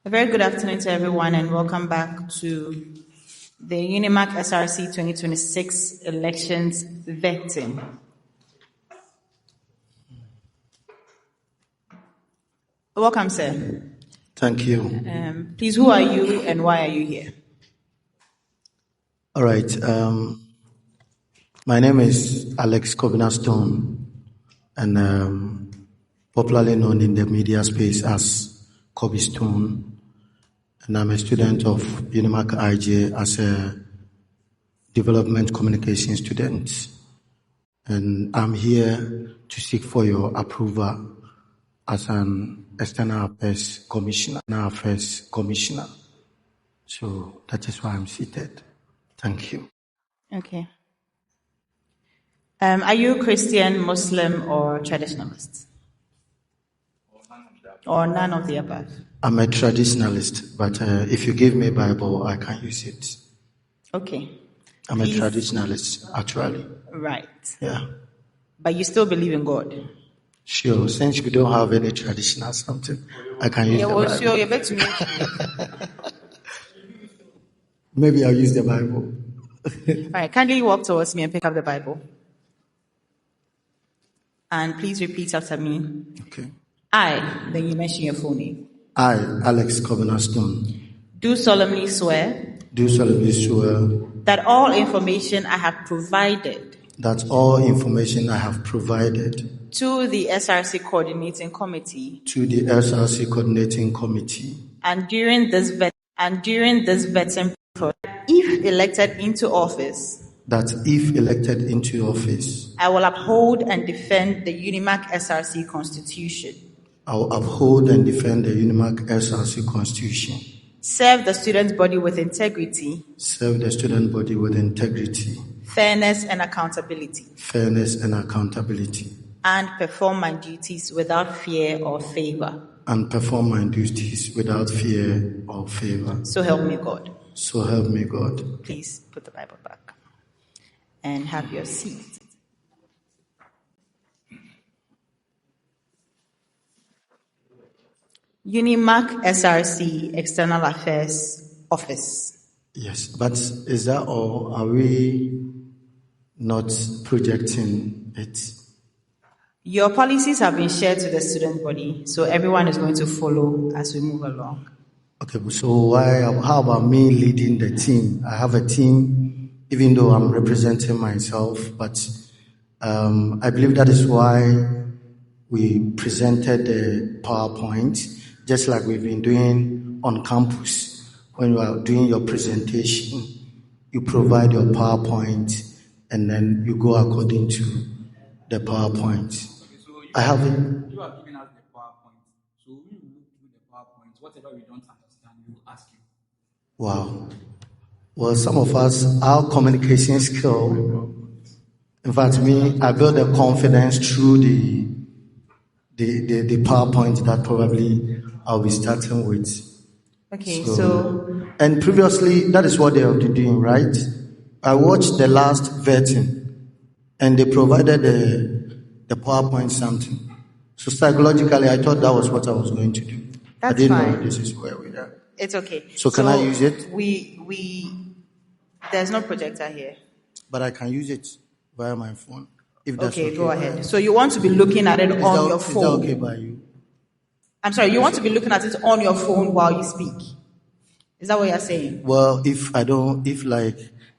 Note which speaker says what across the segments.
Speaker 1: A very good afternoon to everyone and welcome back to the UniMAC SRC 2026 elections vetting. Welcome, sir.
Speaker 2: Thank you.
Speaker 1: Please, who are you and why are you here?
Speaker 2: All right. My name is Alex Kobina Stonne, and popularly known in the media space as Kobby Stonne. And I'm a student of UniMAC IJ as a development communication student. And I'm here to seek for your approval as an external affairs commissioner. So that is why I'm seated. Thank you.
Speaker 1: Okay. Are you Christian, Muslim, or traditionalist? Or none of the above?
Speaker 2: I'm a traditionalist, but if you give me a Bible, I can use it.
Speaker 1: Okay.
Speaker 2: I'm a traditionalist, actually.
Speaker 1: Right.
Speaker 2: Yeah.
Speaker 1: But you still believe in God?
Speaker 2: Sure. Since we don't have any traditional something, I can use the Bible.
Speaker 1: Sure, you're better to me.
Speaker 2: Maybe I'll use the Bible.
Speaker 1: All right, kindly walk towards me and pick up the Bible. And please repeat after me.
Speaker 2: Okay.
Speaker 1: Then you mention your full name.
Speaker 2: I, Alex Kobina Stonne,
Speaker 1: Do solemnly swear
Speaker 2: that
Speaker 1: all information I have provided to the SRC Coordinating Committee and during this vetting process, if elected into office, I will uphold and defend the UniMAC SRC Constitution. Serve the student body with integrity. Fairness and accountability. And perform my duties without fear or favor. So help me God. Please put the Bible back and have your seat. UniMAC SRC External Affairs Office.
Speaker 2: Yes, but is that all? Are we not projecting it?
Speaker 1: Your policies have been shared to the student body, so everyone is going to follow as we move along.
Speaker 2: Okay, so how about me leading the team? I have a team, even though I'm representing myself, but I believe that is why we presented the PowerPoint, just like we've been doing on campus. When you are doing your presentation, you provide your PowerPoint, and then you go according to the PowerPoint.
Speaker 3: Okay, so
Speaker 2: I have it.
Speaker 3: You are giving us the PowerPoint. So we will look through the PowerPoint. Whatever we don't understand, we will ask you.
Speaker 2: Wow. Well, some of us, our communication skill, in fact, I build a confidence through the PowerPoint that probably I'll be starting with.
Speaker 1: Okay,
Speaker 2: and previously, that is what they have been doing, right? I watched the last vetting, and they provided the PowerPoint something. So psychologically, I thought that was what I was going to do.
Speaker 1: That's
Speaker 2: I didn't
Speaker 1: fine.
Speaker 2: know this is where we are.
Speaker 1: It's okay.
Speaker 2: So can I use it?
Speaker 1: There's no projector here.
Speaker 2: But I can use it via my phone. If that's
Speaker 1: okay, go ahead. So you want to be looking at it on your phone?
Speaker 2: Is that okay by you?
Speaker 1: I'm sorry, you want to be looking at it on your phone while you speak? Is that what you're saying?
Speaker 2: Well, if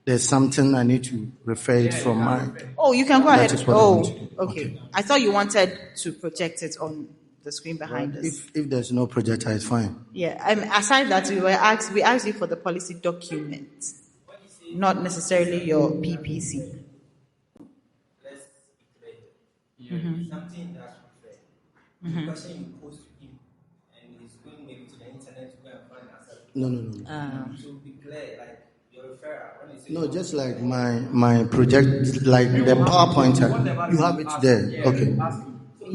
Speaker 2: there's something I need to refer it from mine.
Speaker 1: Oh, you can go ahead.
Speaker 2: Okay.
Speaker 1: I thought you wanted to project it on the screen behind us.
Speaker 2: If there's no projector, it's fine.
Speaker 1: Yeah, aside that, we asked you for the policy document, not necessarily your PPC.
Speaker 4: Let's declare something that's fair. The question you pose to him, and he's going maybe to the internet to go and find answer.
Speaker 2: No.
Speaker 4: So be clear, like your referral. When you say
Speaker 2: no, just like my project, like the PowerPoint. You have it there. Okay,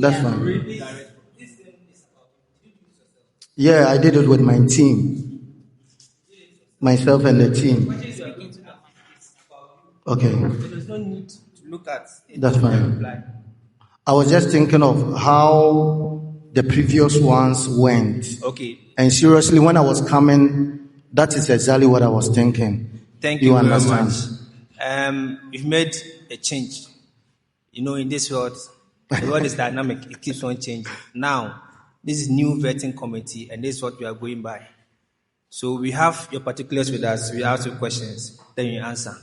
Speaker 2: that's fine. Yeah, I did it with my team, myself and the team. Okay.
Speaker 4: There's no need to look at it.
Speaker 2: That's fine. I was just thinking of how the previous ones went.
Speaker 4: Okay.
Speaker 2: And seriously, when I was coming, that is exactly what I was thinking.
Speaker 4: Thank you very
Speaker 2: understand?
Speaker 4: much. You've made a change. In this world, the world is dynamic. It keeps on changing. Now, this is new vetting committee, and this is what we are going by. So we have your particulars with us. We ask you questions, then you answer.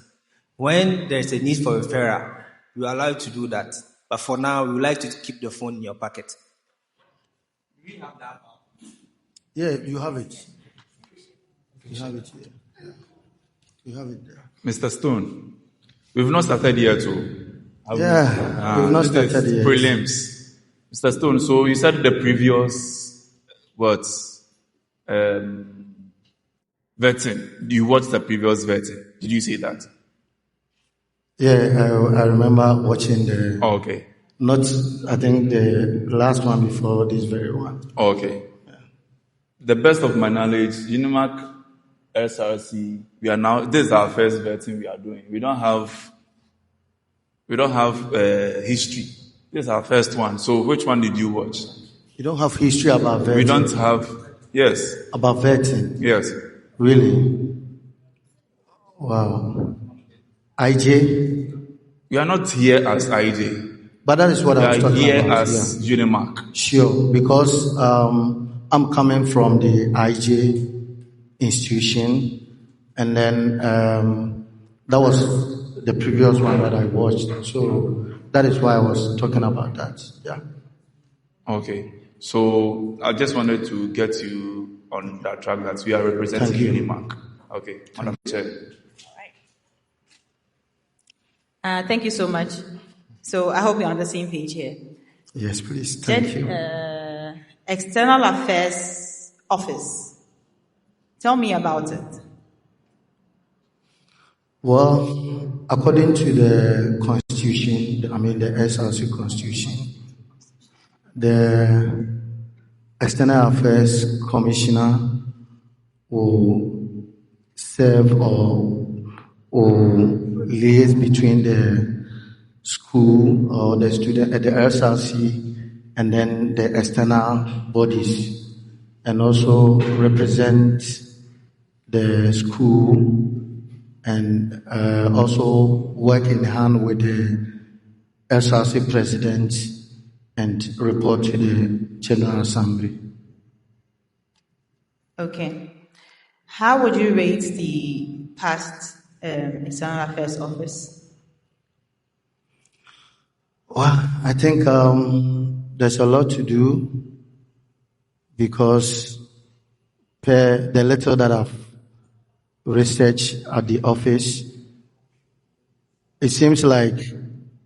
Speaker 4: When there's a need for referral, we allow you to do that. But for now, we would like to keep the phone in your pocket.
Speaker 3: We have that.
Speaker 2: Yeah, you have it. You have it here. Yeah. You have it there.
Speaker 5: Mr. Stone, we've not started yet, too.
Speaker 2: We've not started yet.
Speaker 5: Prelims. Mr. Stone, so you said the previous vetting. You watched the previous vetting. Did you say that?
Speaker 2: Yeah, I remember watching the...
Speaker 5: Oh, okay.
Speaker 2: Not, I think, the last one before this very one.
Speaker 5: Oh, okay. Yeah. The best of my knowledge, UniMAC SRC, this is our first vetting we are doing. We don't have history. This is our first one. So which one did you watch?
Speaker 2: You don't have history about vetting?
Speaker 5: We don't have, yes.
Speaker 2: About vetting?
Speaker 5: Yes.
Speaker 2: Really? Wow. IJ?
Speaker 5: We are not here as IJ.
Speaker 2: But that is what I was talking about.
Speaker 5: We are here as UniMAC.
Speaker 2: Sure, because I'm coming from the IJ institution, and then that was the previous one that I watched. So that is why I was talking about that. Yeah.
Speaker 5: Okay. So I just wanted to get you on that track that we are representing UniMAC. Okay. Madam Chair.
Speaker 1: Thank you so much. So I hope you're on the same page here.
Speaker 2: Yes, please. Thank you.
Speaker 1: External Affairs Office. Tell me about it.
Speaker 2: Well, according to the Constitution, the SRC Constitution, the External Affairs Commissioner will serve or liaise between the school or the student at the SRC and then the external bodies, and also represent the school and also work in hand with the SRC president and report to the General Assembly.
Speaker 1: Okay. How would you rate the past External Affairs Office?
Speaker 2: Well, I think there's a lot to do, because per the little that I've researched at the office, it seems like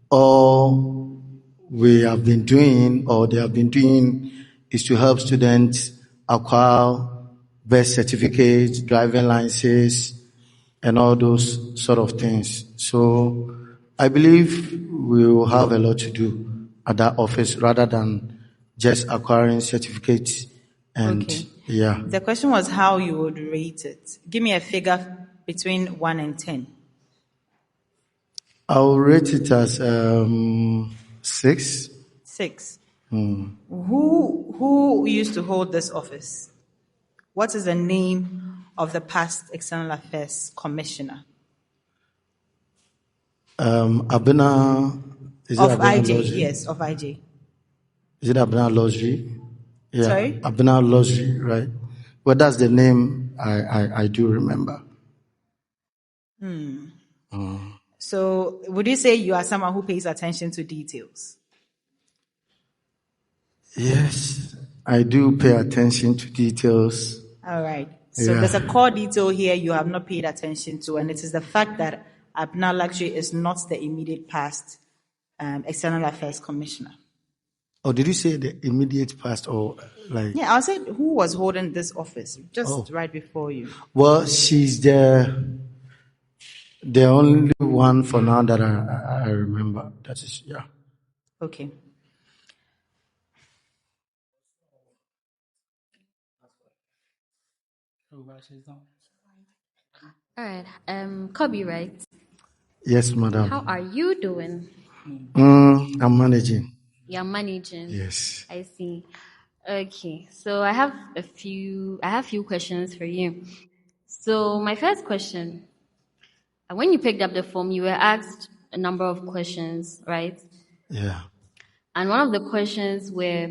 Speaker 2: all we have been doing, or they have been doing, is to help students acquire birth certificates, driving licenses, and all those sort of things. So I believe we will have a lot to do at that office rather than just acquiring certificates. And
Speaker 1: okay.
Speaker 2: Yeah.
Speaker 1: The question was how you would rate it. Give me a figure between 1 and 10.
Speaker 2: I'll rate it as 6.
Speaker 1: 6. Who used to hold this office? What is the name of the past External Affairs Commissioner?
Speaker 2: Abena, is
Speaker 1: of
Speaker 2: it Abena
Speaker 1: IJ,
Speaker 2: Lodri?
Speaker 1: yes, of IJ.
Speaker 2: Is it Abena Lodri? Yeah,
Speaker 1: sorry?
Speaker 2: Abena Lodri, right? Well, that's the name I do remember.
Speaker 1: So, would you say you are someone who pays attention to details?
Speaker 2: Yes, I do pay attention to details.
Speaker 1: All right. So, there's a core detail here you have not paid attention to, and it is the fact that Abena Lodri is not the immediate past External Affairs Commissioner.
Speaker 2: Oh, did you say the immediate past or like?
Speaker 1: Yeah, I'll say who was holding this office just right before you.
Speaker 2: Well, she's the only one for now that I remember. That is, yeah.
Speaker 1: Okay.
Speaker 6: All right. Kobby, right?
Speaker 2: Yes, madam.
Speaker 6: How are you doing?
Speaker 2: I'm managing.
Speaker 6: You're managing.
Speaker 2: Yes.
Speaker 6: I see. Okay, so I have few questions for you. So my first question, when you picked up the form, you were asked a number of questions, right?
Speaker 2: Yeah.
Speaker 6: And one of the questions were,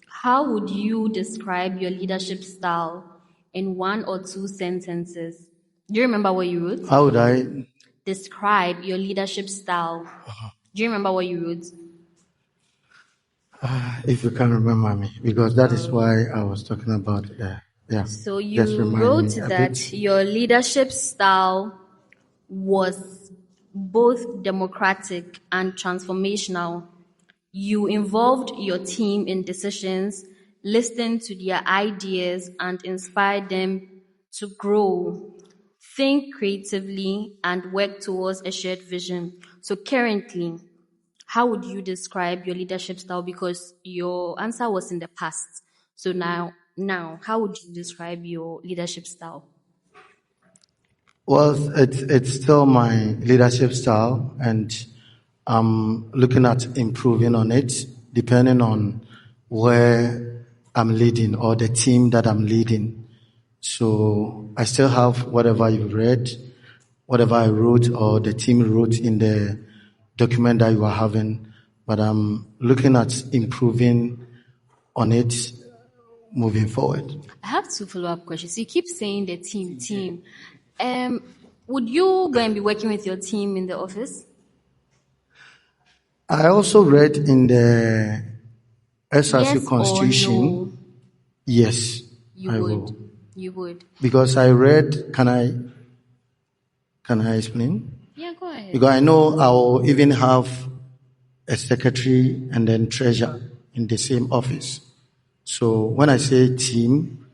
Speaker 6: how would you describe your leadership style in 1 or 2 sentences? Do you remember what you wrote?
Speaker 2: How would I?
Speaker 6: Describe your leadership style. Do you remember what you wrote?
Speaker 2: If you can remember me, because that is why I was talking about. Yeah.
Speaker 6: So
Speaker 2: Just
Speaker 6: you
Speaker 2: remind
Speaker 6: wrote
Speaker 2: me a
Speaker 6: that
Speaker 2: bit.
Speaker 6: your leadership style was both democratic and transformational. You involved your team in decisions, listened to their ideas, and inspired them to grow, think creatively, and work towards a shared vision. So currently, how would you describe your leadership style? Because your answer was in the past. So now, how would you describe your leadership style?
Speaker 2: Well, it's still my leadership style, and I'm looking at improving on it, depending on where I'm leading or the team that I'm leading. So I still have whatever you read, whatever I wrote or the team wrote in the document that you are having, but I'm looking at improving on it moving forward.
Speaker 6: I have 2 follow-up questions. You keep saying the team. Would you go and be working with your team in the office?
Speaker 2: I also read in the SRC
Speaker 6: Yes
Speaker 2: Constitution.
Speaker 6: or no?
Speaker 2: Yes,
Speaker 6: You
Speaker 2: I
Speaker 6: would.
Speaker 2: will.
Speaker 6: You would.
Speaker 2: Because I read, can I explain?
Speaker 6: Yeah, go ahead.
Speaker 2: Because I know I will even have a secretary and then treasurer in the same office. So when I say team,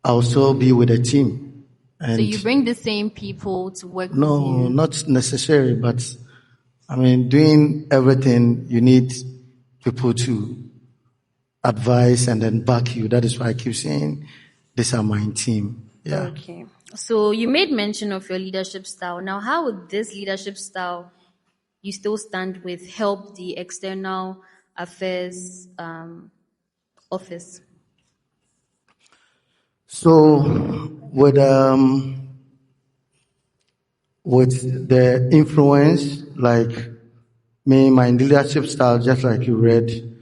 Speaker 2: I'll still be with a team. And
Speaker 6: So you bring the same people to work with
Speaker 2: no,
Speaker 6: you?
Speaker 2: not necessary, but I mean, doing everything, you need people to advise and then back you. That is why I keep saying, these are my team. Yeah.
Speaker 6: Okay. So you made mention of your leadership style. Now, how would this leadership style you still stand with help the external affairs office?
Speaker 2: So with the influence, like me, my leadership style, just like you read,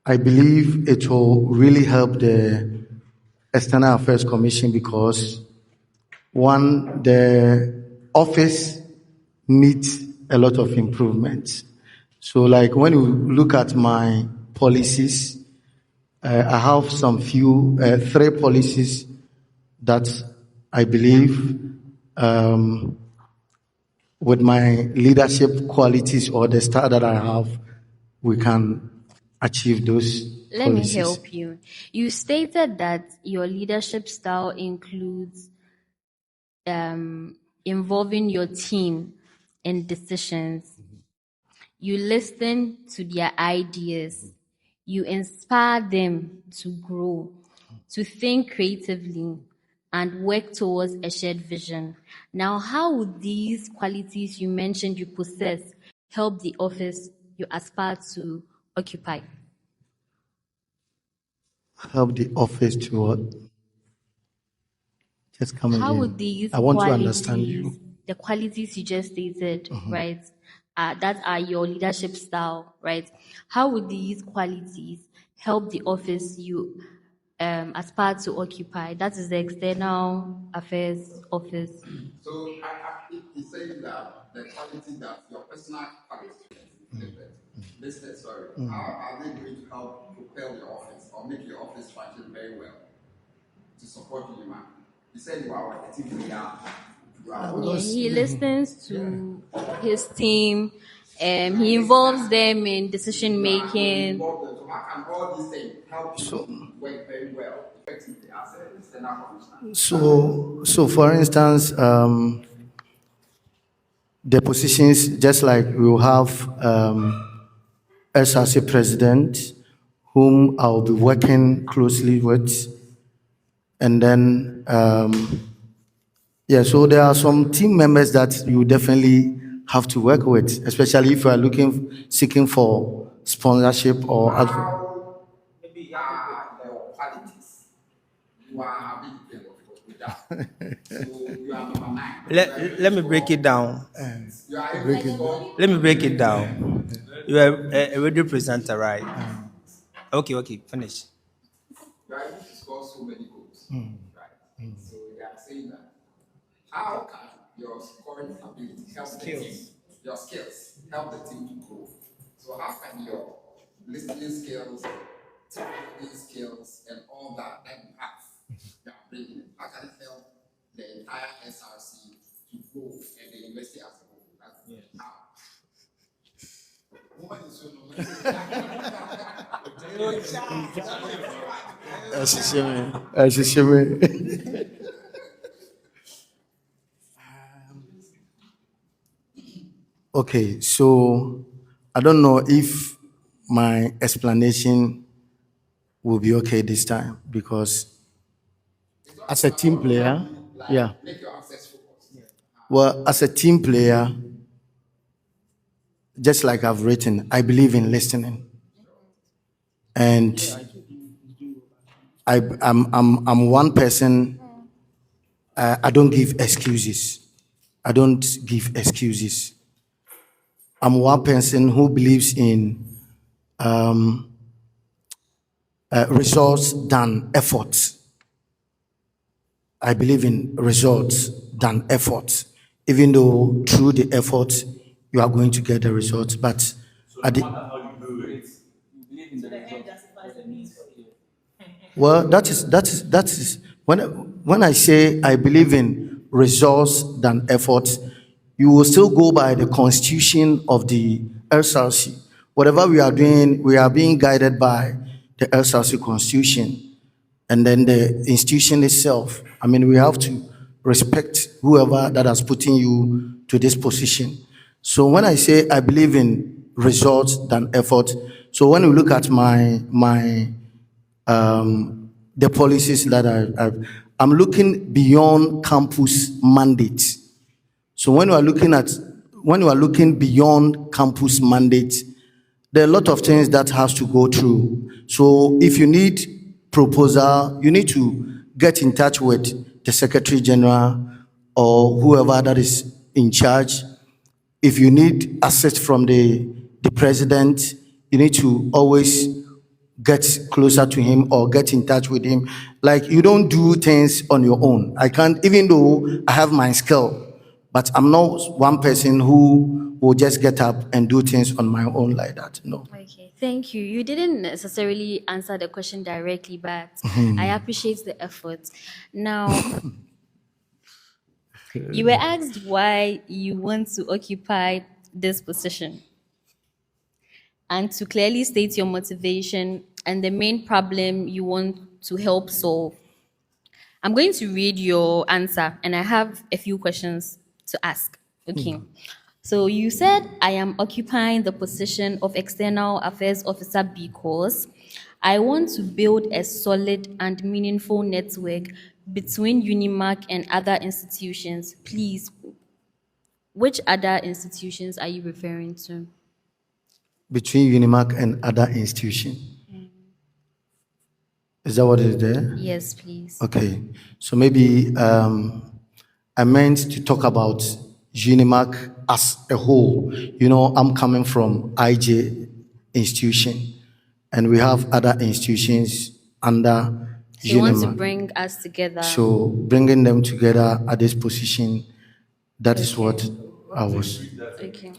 Speaker 2: I believe it will really help the External Affairs Commission because one, the office needs a lot of improvements. So like when you look at my policies, I have some 3 policies that I believe with my leadership qualities or the style that I have, we can achieve those
Speaker 6: Let
Speaker 2: policies.
Speaker 6: me help you. You stated that your leadership style includes involving your team in decisions. You listen to their ideas. You inspire them to grow, to think creatively, and work towards a shared vision. Now, how would these qualities you mentioned you possess help the office you aspire to occupy?
Speaker 2: Help the office to what? Just come
Speaker 6: How
Speaker 2: again.
Speaker 6: would these
Speaker 2: I want to
Speaker 6: qualities,
Speaker 2: understand you.
Speaker 6: the qualities you just stated, right, that are your leadership style, right? How would these qualities help the office you aspire to occupy? That is the external affairs office.
Speaker 3: So he's saying that the quality that your personal qualities listed, how are they going to help propel your office or make your office function very well to support UniMAC? He said you are a team player.
Speaker 6: Yeah, he listens to his team. He involves them in decision making.
Speaker 3: So how can all these things help you work very well effectively as an external commissioner?
Speaker 2: So for instance, the positions, just like we will have SRC president, whom I'll be working closely with, and then so there are some team members that you definitely have to work with, especially if you are seeking for sponsorship or
Speaker 3: How are your qualities? You are having with that. So you are number 9.
Speaker 4: Let me break it down.
Speaker 3: You are able to score.
Speaker 4: Let me break it down. You are a radio presenter, right? Okay, finish.
Speaker 3: You are able to score so many goals. Right. So they are saying that how can your scoring ability help the team? Your skills help the team to grow. So how can your listening skills, technical skills, and all that you have, you are bringing, how can it help the entire SRC to grow and the university as a whole? That's how. What is
Speaker 2: Okay, so I don't know if my explanation will be okay this time, because as a team player, yeah. Well, as a team player, just like I've written, I believe in listening, and I'm one person. I don't give excuses. I don't give excuses. I'm one person who believes in results than efforts. I believe in results than efforts, even though through the efforts you are going to get the results. But at the, well, that is when I say I believe in results than efforts, you will still go by the constitution of the SRC. Whatever we are doing, we are being guided by the SRC constitution, and then the institution itself. I mean, we have to respect whoever that has putting you to this position. So when I say I believe in results than effort, so when you look at the policies that I'm looking beyond campus mandates. So when you are looking beyond campus mandates, there are a lot of things that has to go through. So if you need proposal, you need to get in touch with the Secretary General or whoever that is in charge. If you need access from the president, you need to always get closer to him or get in touch with him. Like, you don't do things on your own. I can't, even though I have my skill, but I'm not one person who will just get up and do things on my own like that. No.
Speaker 6: Okay, thank you. You didn't necessarily answer the question directly, but I appreciate the effort. Now, you were asked why you want to occupy this position, and to clearly state your motivation and the main problem you want to help solve. I'm going to read your answer, and I have a few questions to ask. Okay. So you said, I am occupying the position of External Affairs Officer because I want to build a solid and meaningful network between UniMAC and other institutions. Please, which other institutions are you referring to?
Speaker 2: Between UniMAC and other institutions. Is that what is there?
Speaker 6: Yes, please.
Speaker 2: Okay. So maybe I meant to talk about UniMAC as a whole. You know, I'm coming from IJ institution, and we have other institutions under
Speaker 6: So you want to
Speaker 2: UniMAC.
Speaker 6: bring us together.
Speaker 2: So bringing them together at this position, that is what I was.
Speaker 6: Okay.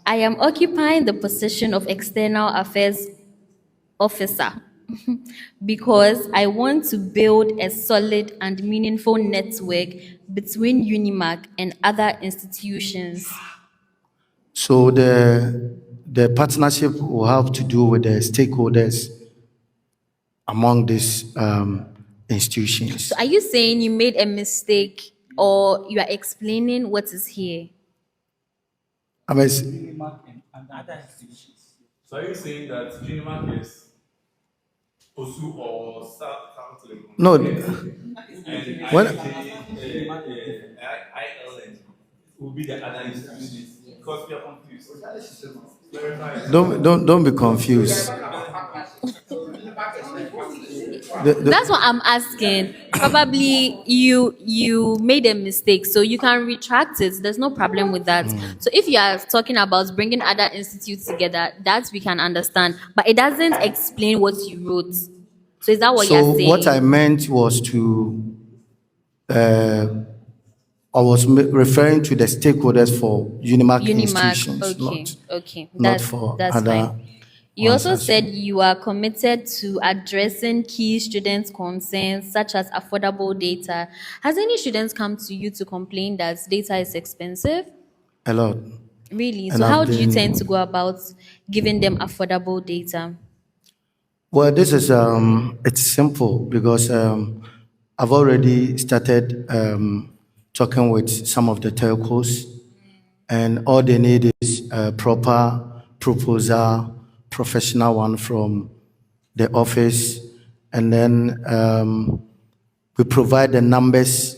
Speaker 6: I am occupying the position of External Affairs Officer because I want to build a solid and meaningful network between UniMAC and other institutions.
Speaker 2: So the partnership will have to do with the stakeholders among these institutions.
Speaker 6: So are you saying you made a mistake, or you are explaining what is here?
Speaker 2: I mean,
Speaker 5: So are you saying that UniMAC is OSU or South Legon?
Speaker 2: no.
Speaker 5: And
Speaker 2: When,
Speaker 5: ILN will be the other institutions, because we are confused.
Speaker 2: Don't be confused.
Speaker 6: That's what I'm asking. Probably you made a mistake, so you can retract it. There's no problem with that. So if you are talking about bringing other institutes together, that we can understand, but it doesn't explain what you wrote. So is that what you're
Speaker 2: So
Speaker 6: saying?
Speaker 2: what I meant was I was referring to the stakeholders for UniMAC institutions,
Speaker 6: okay,
Speaker 2: not for
Speaker 6: that's
Speaker 2: other.
Speaker 6: fine. You also
Speaker 2: ones.
Speaker 6: said you are committed to addressing key student concerns such as affordable data. Has any students come to you to complain that data is expensive?
Speaker 2: A lot.
Speaker 6: Really?
Speaker 2: And
Speaker 6: So how
Speaker 2: I've
Speaker 6: do you
Speaker 2: been-
Speaker 6: tend to go about giving them affordable data?
Speaker 2: Well, this is it's simple because I've already started talking with some of the telcos, and all they need is a proper proposal, professional one from the office, and then we provide the numbers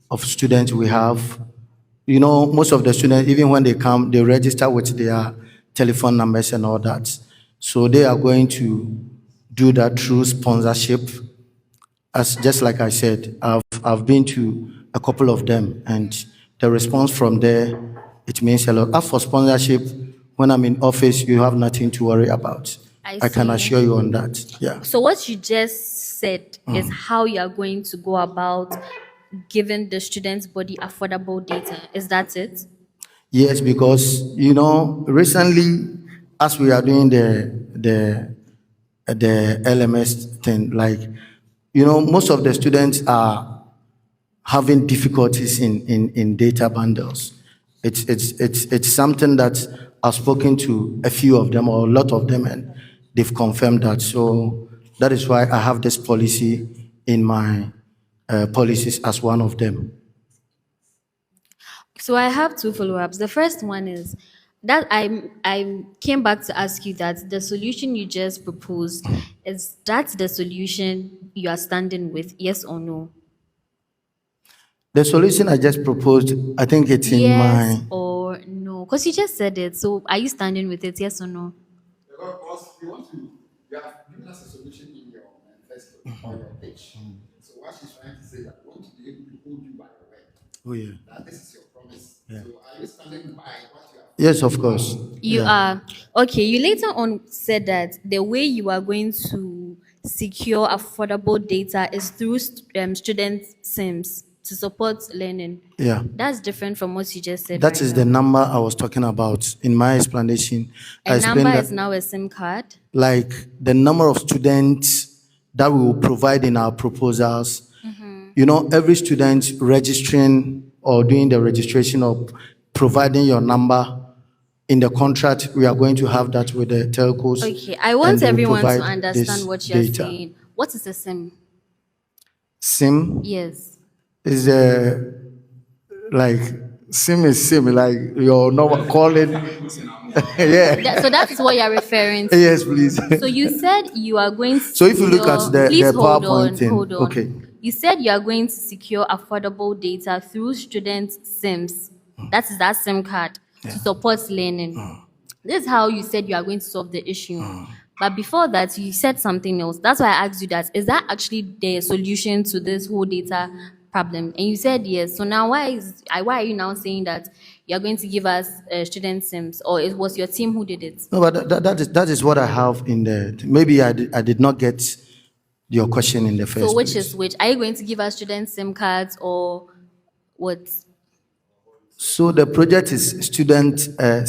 Speaker 2: of students we have. You know, most of the students, even when they come, they register with their telephone numbers and all that. So they are going to do that through sponsorship. As just like I said, I've been to a couple of them, and the response from there, it means a lot. As for sponsorship, when I'm in office, you have nothing to worry about. I can
Speaker 6: see.
Speaker 2: assure you on that. Yeah.
Speaker 6: So what you just said is how you are going to go about giving the students' body affordable data. Is that it?
Speaker 2: Yes, because you know, recently, as we are doing the LMS thing, like you know, most of the students are having difficulties in data bundles. It's something that I've spoken to a few of them or a lot of them, and they've confirmed that. So that is why I have this policy in my policies as one of them.
Speaker 6: So I have two follow-ups. The first one is that I came back to ask you that the solution you just proposed, is that the solution you are standing with, yes or no?
Speaker 2: The solution I just proposed, I think it's in
Speaker 6: Yes
Speaker 2: my.
Speaker 6: or no? Because you just said it. So are you standing with it, yes or no?
Speaker 3: Because you have given us a solution in your manifesto or your pitch. So what she's trying to say that we want to be able to hold you by your word.
Speaker 2: Oh yeah.
Speaker 3: That this is your promise. So are you standing by what you have?
Speaker 2: Yes, of course.
Speaker 6: You
Speaker 2: Yeah.
Speaker 6: are. Okay, you later on said that the way you are going to secure affordable data is through student SIMs to support learning.
Speaker 2: Yeah.
Speaker 6: That's different from what you just said.
Speaker 2: That
Speaker 6: right
Speaker 2: is
Speaker 6: now.
Speaker 2: the number I was talking about in my explanation. I
Speaker 6: A
Speaker 2: explained
Speaker 6: number
Speaker 2: that,
Speaker 6: is now a SIM card.
Speaker 2: like the number of students that we will provide in our proposals. You know, every student registering or doing the registration or providing your number in the contract, we are going to have that with the telcos.
Speaker 6: Okay, I want
Speaker 2: and they will
Speaker 6: everyone to
Speaker 2: provide this
Speaker 6: understand what you're
Speaker 2: data.
Speaker 6: saying. What is a SIM?
Speaker 2: SIM
Speaker 6: Yes.
Speaker 2: is like SIM is SIM, like your normal calling. Yeah.
Speaker 6: So that is what you're referring to.
Speaker 2: Yes, please.
Speaker 6: So you said you are going to
Speaker 2: So if you look at the
Speaker 6: please hold
Speaker 2: PowerPoint
Speaker 6: on,
Speaker 2: thing,
Speaker 6: hold on.
Speaker 2: okay.
Speaker 6: You said you are going to secure affordable data through student SIMs. That is that SIM card to support learning. This is how you said you are going to solve the issue. But before that, you said something else. That's why I asked you that. Is that actually the solution to this whole data problem? And you said yes. So now why are you now saying that you're going to give us student SIMs, or it was your team who did it?
Speaker 2: No, but that is what I have in the. Maybe I did not get your question in the first
Speaker 6: So which
Speaker 2: place.
Speaker 6: is which? Are you going to give us student SIM cards or what?
Speaker 2: So the project is student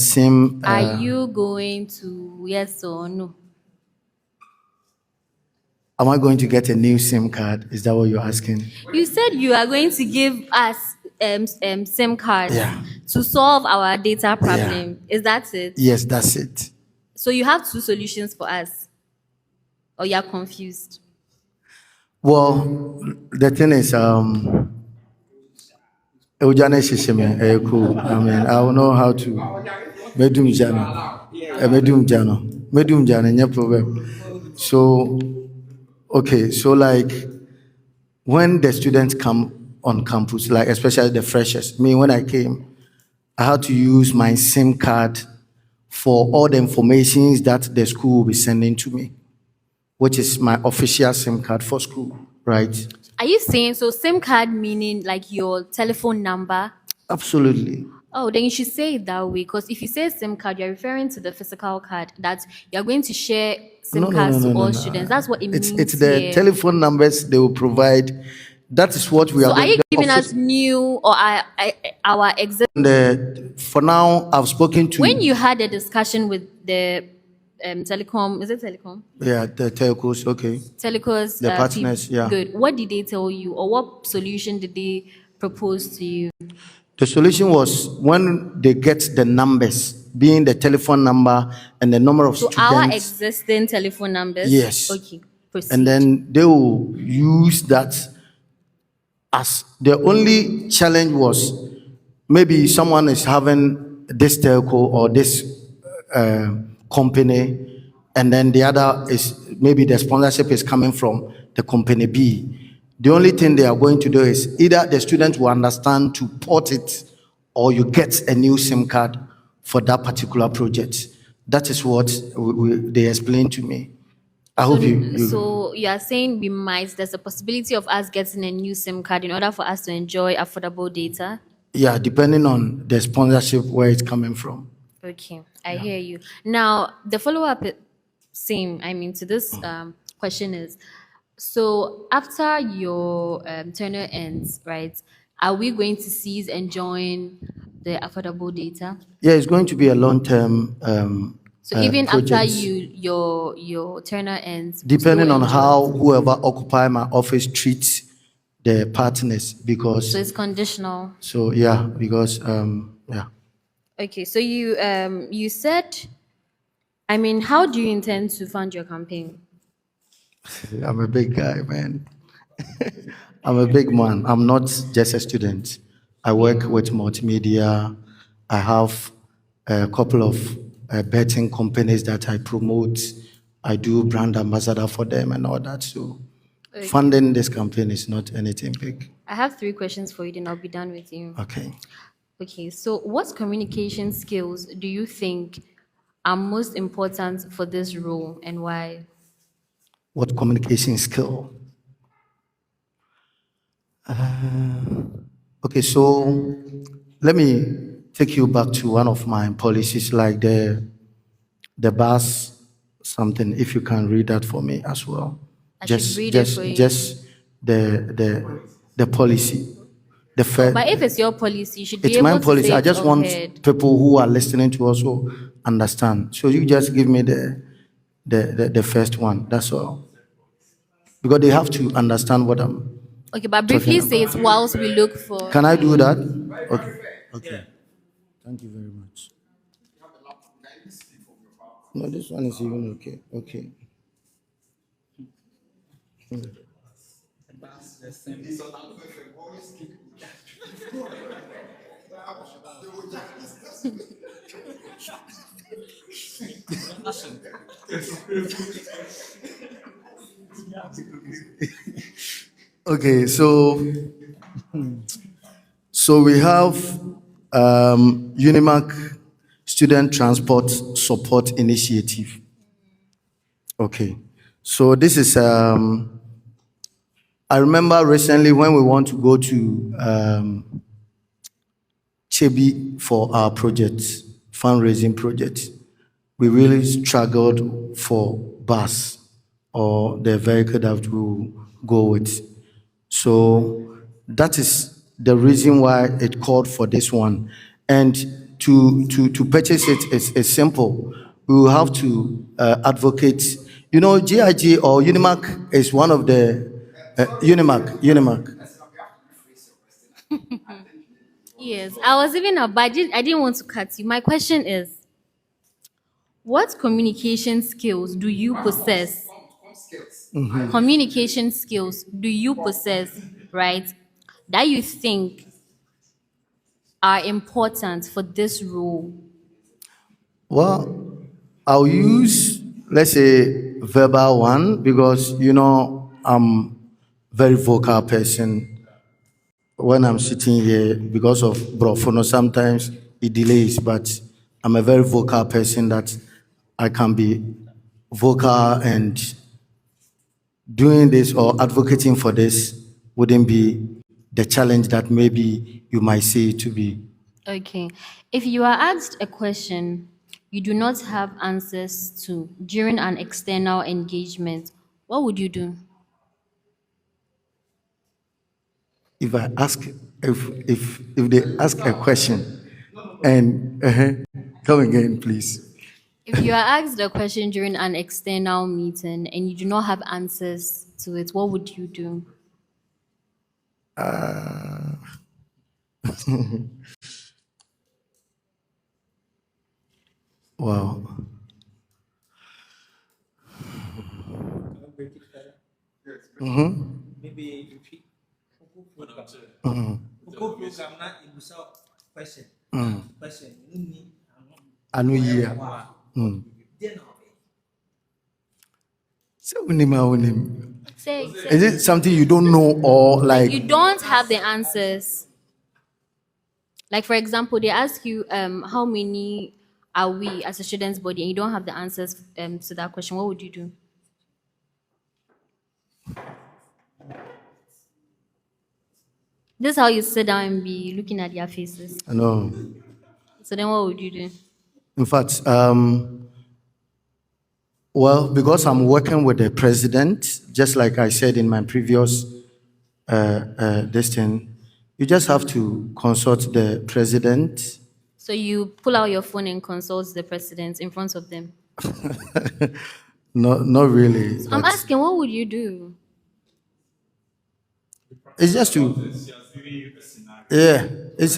Speaker 2: SIM.
Speaker 6: Are you going to yes or no?
Speaker 2: Am I going to get a new SIM card? Is that what you're asking?
Speaker 6: You said you are going to give us SIM cards to solve our data problem. Is that it?
Speaker 2: Yes, that's it.
Speaker 6: So you have two solutions for us, or you are confused?
Speaker 2: Well, the thing is, Ujane Shishime, cool. I mean, I will know how to. Medum Jano. Medum Jano, no problem. So, okay, so like when the students come on campus, like especially the freshers, me when I came, I had to use my SIM card for all the information that the school will be sending to me, which is my official SIM card for school, right?
Speaker 6: Are you saying so? SIM card meaning like your telephone number?
Speaker 2: Absolutely.
Speaker 6: Oh, then you should say it that way. Because if you say SIM card, you're referring to the physical card that you're going to share SIM cards to all students. That's what it means.
Speaker 2: It's the
Speaker 6: here.
Speaker 2: telephone numbers they will provide. That is what we
Speaker 6: So
Speaker 2: are.
Speaker 6: are you giving us new or our existing?
Speaker 2: For now, I've spoken to.
Speaker 6: When you had a discussion with the telecom, is it telecom?
Speaker 2: Yeah, the telcos. Okay.
Speaker 6: Telcos.
Speaker 2: The partners. Yeah.
Speaker 6: Good. What did they tell you, or what solution did they propose to you?
Speaker 2: The solution was when they get the numbers, being the telephone number and the number of students.
Speaker 6: Our existing telephone numbers?
Speaker 2: Yes.
Speaker 6: Okay, proceed.
Speaker 2: And then they will use that as the only challenge was maybe someone is having this telco or this company, and then the other is maybe the sponsorship is coming from the company B. The only thing they are going to do is either the student will understand to port it or you get a new SIM card for that particular project. That is what they explained to me. I hope you.
Speaker 6: So you are saying there's a possibility of us getting a new SIM card in order for us to enjoy affordable data?
Speaker 2: Yeah, depending on the sponsorship, where it's coming from.
Speaker 6: Okay, I hear you. Now, the follow-up to this question is, so after your tenure ends, right, are we going to cease enjoying the affordable data?
Speaker 2: Yeah, it's going to be a long-term
Speaker 6: so even
Speaker 2: project.
Speaker 6: after your tenure ends,
Speaker 2: depending on how whoever occupy my office treats the partners, because
Speaker 6: so it's conditional.
Speaker 2: So yeah, because yeah.
Speaker 6: Okay, so you said, how do you intend to fund your campaign?
Speaker 2: I'm a big guy, man. I'm a big man. I'm not just a student. I work with multimedia. I have a couple of betting companies that I promote. I do brand ambassador for them and all that. So funding this campaign is not anything big.
Speaker 6: I have 3 questions for you, then I'll be done with you.
Speaker 2: Okay.
Speaker 6: Okay, so what communication skills do you think are most important for this role and why?
Speaker 2: What communication skill? Okay, so let me take you back to one of my policies, like the bus something. If you can read that for me as well. Just the policy.
Speaker 6: But if it's your policy, you should be able to say
Speaker 2: it's my policy. I just want people who are listening to also understand. So you just give me the first one. That's all. Because they have to understand what I'm.
Speaker 6: Okay, but briefly say it whilst we look for.
Speaker 2: Can I do that? Okay. Okay. Thank you very much. No, this one is even okay. Okay. Okay, so we have UniMAC Student Transport Support Initiative. Okay, so this is I remember recently when we want to go to Chebi for our project, fundraising project, we really struggled for bus or the vehicle that we will go with. So that is the reason why it called for this one. And to purchase it is simple. We will have to advocate. You know, GIG or UniMAC is one of the UniMAC.
Speaker 6: Yes, I was even about. I didn't want to cut you. My question is, what communication skills do you possess? Mm-hmm. Communication skills do you possess, right, that you think are important for this role?
Speaker 2: Well, I'll use, let's say, verbal one, because, I'm very vocal person. When I'm sitting here, because of Brofono, sometimes it delays, but I'm a very vocal person that I can be vocal, and doing this or advocating for this wouldn't be the challenge that maybe you might see it to be.
Speaker 6: Okay. If you are asked a question you do not have answers to during an external engagement, what would you do?
Speaker 2: If I ask, if they ask a question, and come again, please.
Speaker 6: If you are asked a question during an external meeting and you do not have answers to it, what would you do?
Speaker 2: Wow.
Speaker 4: Maybe repeat. Question. Question.
Speaker 2: I know yeah. So,
Speaker 6: Say,
Speaker 2: is it something you don't know or like?
Speaker 6: you don't have the answers. Like, for example, they ask you, how many are we as a students' body, and you don't have the answers to that question. What would you do? This is how you sit down and be looking at their faces.
Speaker 2: I know.
Speaker 6: So then what would you do?
Speaker 2: In fact, well, because I'm working with the president, just like I said in my previous this thing, you just have to consult the president.
Speaker 6: So you pull out your phone and consult the president in front of them.
Speaker 2: No, not really.
Speaker 6: I'm asking, what would you do?
Speaker 2: It's just to, yeah. It's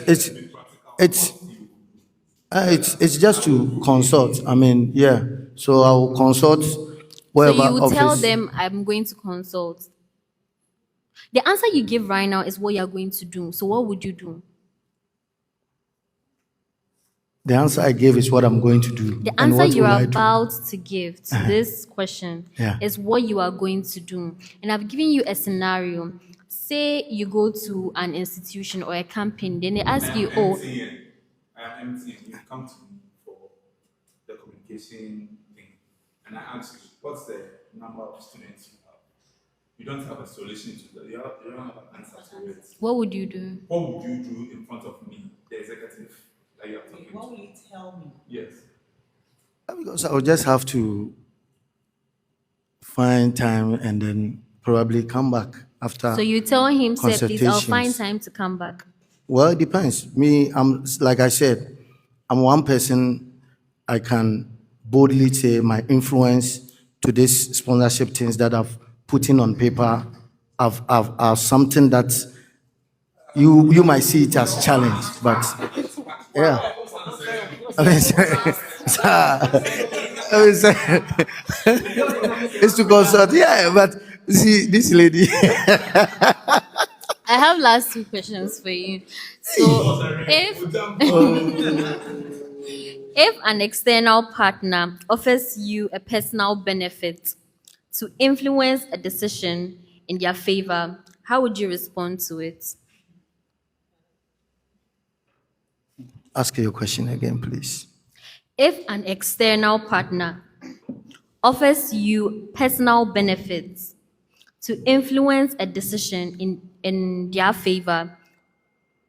Speaker 2: just to consult. I mean, yeah. So I will consult wherever
Speaker 6: So you would tell
Speaker 2: office.
Speaker 6: them, I'm going to consult. The answer you give right now is what you're going to do. So what would you do?
Speaker 2: The answer I gave is what I'm going to do.
Speaker 6: The
Speaker 2: And
Speaker 6: answer
Speaker 2: what
Speaker 6: you
Speaker 2: will
Speaker 6: are
Speaker 2: I do?
Speaker 6: about to give to this question
Speaker 2: Yeah.
Speaker 6: is what you are going to do. And I've given you a scenario. Say you go to an institution or a campaign, then they ask you, oh,
Speaker 5: I am MTN. You come to me for the communication thing, and I ask you, what's the number of students you have? You don't have a solution to that. You don't have an answer to it.
Speaker 6: what would you do?
Speaker 5: What would you do in front of me, the executive that you are talking
Speaker 1: What
Speaker 5: to?
Speaker 1: will you tell me?
Speaker 5: Yes.
Speaker 2: Because I will just have to find time and then probably come back after.
Speaker 6: So you tell him, say, please, I'll find
Speaker 2: consultations.
Speaker 6: time to come back.
Speaker 2: Well, it depends. Me, I'm like I said, I'm one person. I can boldly say my influence to these sponsorship things that I've put in on paper are something that you might see it as challenge, but yeah. I mean, it's to consult. Yeah, but see this lady.
Speaker 6: I have last two questions for you. So if an external partner offers you a personal benefit to influence a decision in their favor, how would you respond to it?
Speaker 2: Ask your question again, please.
Speaker 6: If an external partner offers you personal benefits to influence a decision in their favor,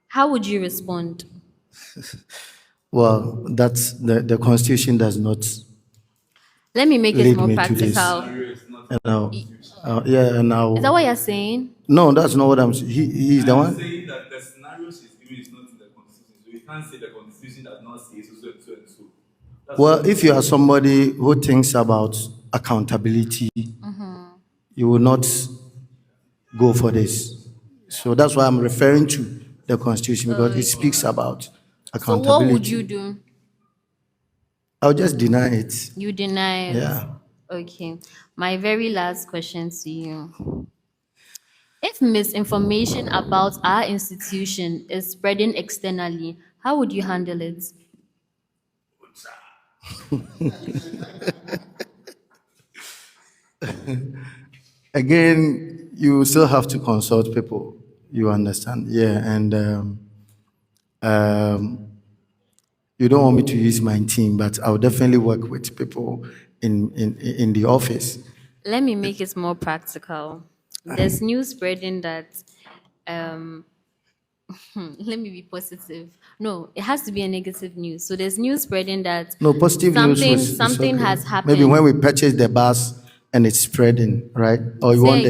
Speaker 6: how would you respond?
Speaker 2: Well, that's the Constitution does not.
Speaker 6: Let me make it
Speaker 2: Lead
Speaker 6: more
Speaker 2: me to this.
Speaker 6: practical.
Speaker 2: Now, yeah, now.
Speaker 6: Is that what you're saying?
Speaker 2: No, that's not what I'm saying. He's the
Speaker 5: I'm
Speaker 2: one.
Speaker 5: saying that the scenario she's giving is not in the Constitution, so you can't say the Constitution does not say so and so and so. That's
Speaker 2: Well, if you are somebody who thinks about accountability, you will not go for this. So that's why I'm referring to the Constitution, because it speaks about
Speaker 6: So
Speaker 2: accountability.
Speaker 6: what would you do?
Speaker 2: I'll just deny it.
Speaker 6: You deny it?
Speaker 2: Yeah.
Speaker 6: Okay. My very last question to you. If misinformation about our institution is spreading externally, how would you handle it?
Speaker 2: Again, you still have to consult people. You understand? Yeah, and you don't want me to use my team, but I'll definitely work with people in the office.
Speaker 6: Let me make it more practical. There's news spreading that let me be positive. No, it has to be a negative news. So there's news spreading that
Speaker 2: No, positive news
Speaker 6: something
Speaker 2: okay.
Speaker 6: has happened.
Speaker 2: Maybe when we purchase the bus and it's spreading, right? Or you want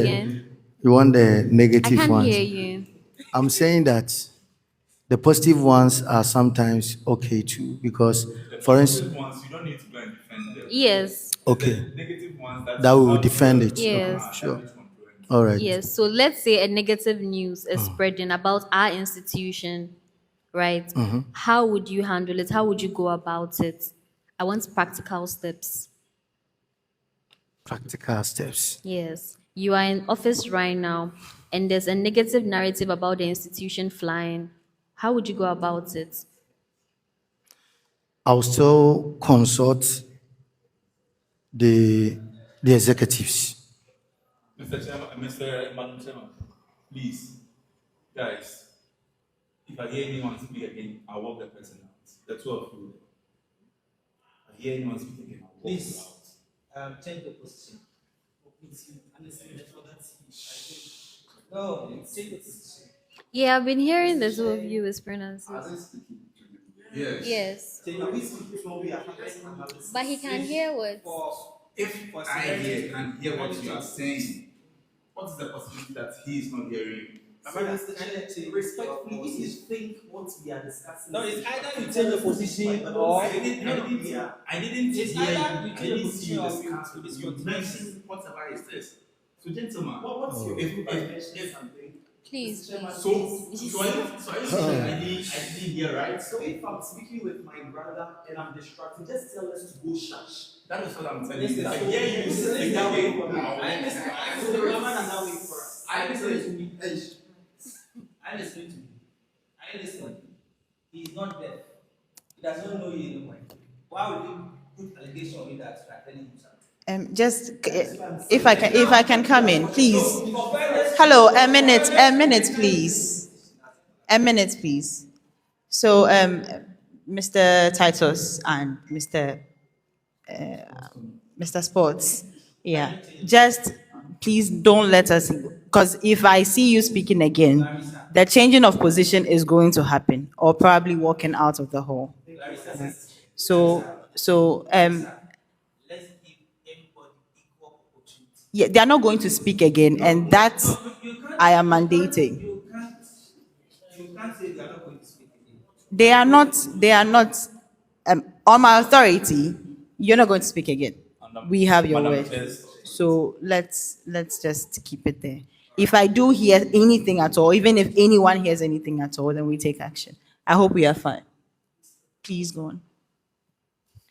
Speaker 2: the negative
Speaker 6: I can't
Speaker 2: ones?
Speaker 6: hear you.
Speaker 2: I'm saying that the positive ones are sometimes okay too, because for instance,
Speaker 5: ones, you don't need to go and defend them.
Speaker 6: Yes.
Speaker 2: okay,
Speaker 5: The negative ones
Speaker 2: that will defend it.
Speaker 6: Yes.
Speaker 2: Okay, sure. All right.
Speaker 6: Yes. So let's say a negative news is spreading about our institution, right? How would you handle it? How would you go about it? I want practical steps.
Speaker 2: Practical steps.
Speaker 6: Yes. You are in office right now, and there's a negative narrative about the institution flying. How would you go about it?
Speaker 2: I'll still consult the executives.
Speaker 5: Mr. Chairman, Madam Chairman, please, guys, if I hear anyone speak again, I'll walk the person out. The two of you. If I hear anyone speak again, I'll walk you out.
Speaker 4: Change the position. No, change the position.
Speaker 6: Yeah, I've been hearing the two of you whispering
Speaker 3: Are
Speaker 6: answers.
Speaker 3: they speaking to you?
Speaker 6: Yes. But he can hear what?
Speaker 5: If I hear what you are saying, what is the possibility that he is not hearing?
Speaker 4: Respectfully, if you think what we are discussing. No, it's either you change the position or
Speaker 5: I didn't hear you. I didn't see you discuss. You mentioned whatever is this. So, gentlemen, what's your if
Speaker 6: Please.
Speaker 5: so I didn't hear, right?
Speaker 7: So if I'm speaking with my brother and I'm distracted, just tell us to go shush.
Speaker 5: That is what I'm telling you. I
Speaker 7: So
Speaker 5: hear you.
Speaker 7: this is that way for me.
Speaker 5: I
Speaker 7: listen. So the Roman are that way for us.
Speaker 4: I listen to me. I listen to him. I listen. He is not deaf. He does not know you anymore. Why would you put allegation on me that you are telling him something?
Speaker 1: Just if I can come in, please. Hello, a minute, please. A minute, please. So, Mr. Titus and Mr. Sports, yeah, just please don't let us, because if I see you speaking again, the changing of position is going to happen, or probably walking out of the hall. So,
Speaker 4: Let's give everybody equal opportunity.
Speaker 1: yeah, they are not going to speak again, and that I am mandating.
Speaker 4: You can't say they are not going to speak again.
Speaker 1: They are not. On my authority, you're not going to speak again. We have your word. So let's just keep it there. If I do hear anything at all, even if anyone hears anything at all, then we take action. I hope we are fine. Please go on.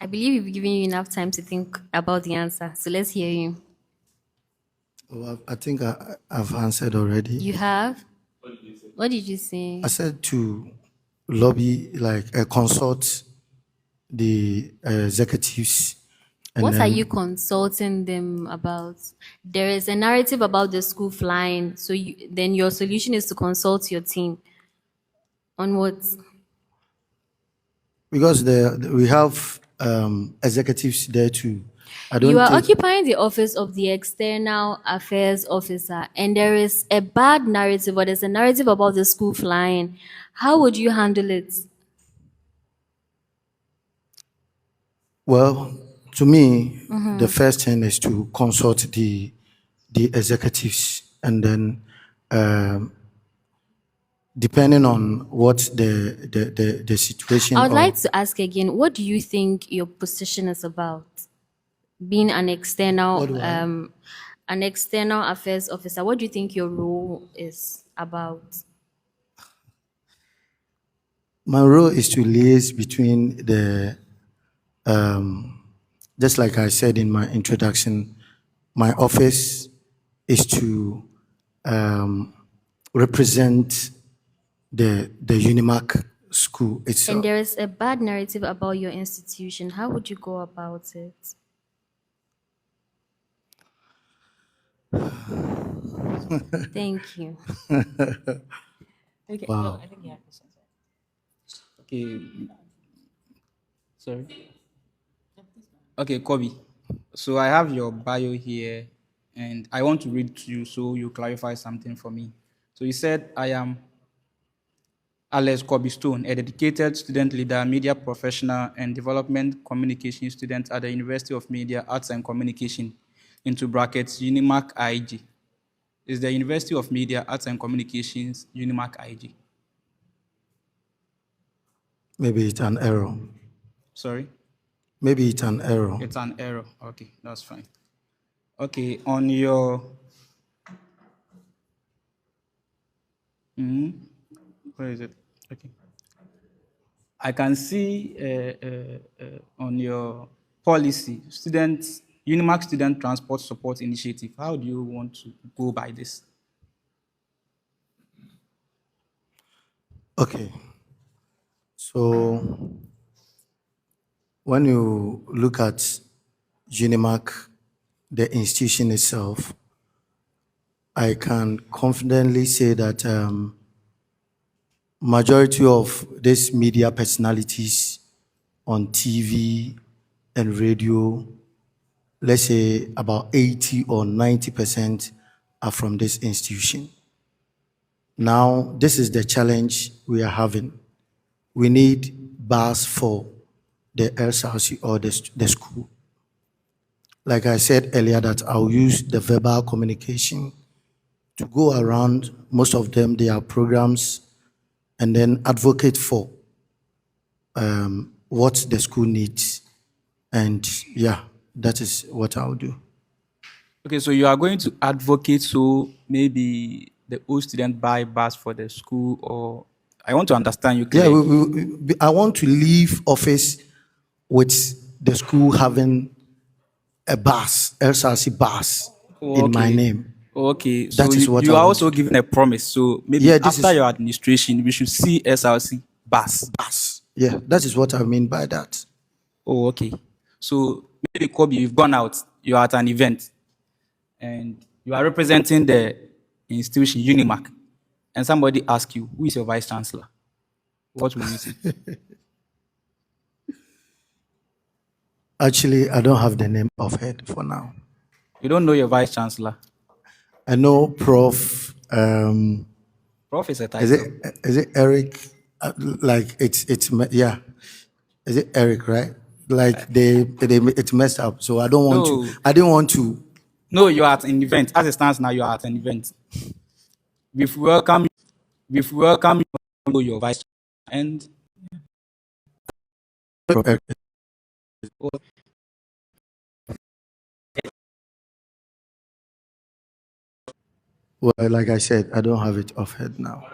Speaker 6: I believe we've given you enough time to think about the answer. So let's hear you.
Speaker 2: Well, I think I've answered already.
Speaker 6: You have? What did you say?
Speaker 2: I said to lobby, consult the executives. And
Speaker 6: What
Speaker 2: then,
Speaker 6: are you consulting them about? There is a narrative about the school flying. So then your solution is to consult your team. On what?
Speaker 2: Because we have executives there too.
Speaker 6: You are occupying the office of the external affairs officer, and there is a bad narrative, or there's a narrative about the school flying. How would you handle it?
Speaker 2: Well, to me, the first thing is to consult the executives, and then depending on what the situation.
Speaker 6: I would like to ask again, what do you think your position is about? Being an external affairs officer, what do you think your role is about?
Speaker 2: My role is to liaise between just like I said in my introduction, my office is to represent the UniMAC school itself.
Speaker 6: And there is a bad narrative about your institution. How would you go about it? Thank you.
Speaker 1: Okay.
Speaker 2: Wow.
Speaker 1: No, I think you have questions.
Speaker 8: Okay. Sorry. Okay, Kobby. So I have your bio here, and I want to read to you so you clarify something for me. So you said, I am Alex Kobina Stonne, a dedicated student leader, media professional, and development communication student at the University of Media, Arts and Communication, into brackets, UniMAC IG. Is the University of Media, Arts and Communications UniMAC IG?
Speaker 2: Maybe it's an error.
Speaker 8: Sorry?
Speaker 2: Maybe it's an error.
Speaker 8: It's an error. Okay, that's fine. Okay, on your... Where is it? Okay. I can see on your policy, UniMAC Student Transport Support Initiative. How do you want to go by this?
Speaker 2: Okay. So when you look at UniMAC, the institution itself, I can confidently say that majority of these media personalities on TV and radio, let's say about 80 or 90% are from this institution. Now, this is the challenge we are having. We need bars for the SRC or the school. Like I said earlier, that I'll use the verbal communication to go around, most of them, their programs, and then advocate for what the school needs. And yeah, that is what I'll do.
Speaker 8: Okay, so you are going to advocate so maybe the old student buy bus for the school, or I want to understand you clearly.
Speaker 2: Yeah, I want to leave office with the school having a bus, SRC bus, in my name.
Speaker 8: Okay,
Speaker 2: That
Speaker 8: so
Speaker 2: is what
Speaker 8: you
Speaker 2: I
Speaker 8: are
Speaker 2: want
Speaker 8: also
Speaker 2: to
Speaker 8: giving a promise. So maybe
Speaker 2: Yeah,
Speaker 8: after your administration, we should see SRC bus.
Speaker 2: bus. Yeah, that is what I mean by that.
Speaker 8: Oh, okay. So maybe Kobby, you've gone out, you are at an event, and you are representing the institution UniMAC, and somebody asks you, who is your vice chancellor? What will you say?
Speaker 2: Actually, I don't have the name of it for now.
Speaker 8: You don't know your vice chancellor?
Speaker 2: I know Prof.
Speaker 8: Prof is a title.
Speaker 2: Is it Eric? Like it's yeah. Is it Eric, right? Like it's messed up. So I don't want
Speaker 8: No.
Speaker 2: to. I didn't want to.
Speaker 8: No, you are at an event. As it stands now, you are at an event. We've welcomed you to your vice and
Speaker 2: Eric. Well, like I said, I don't have it off head now.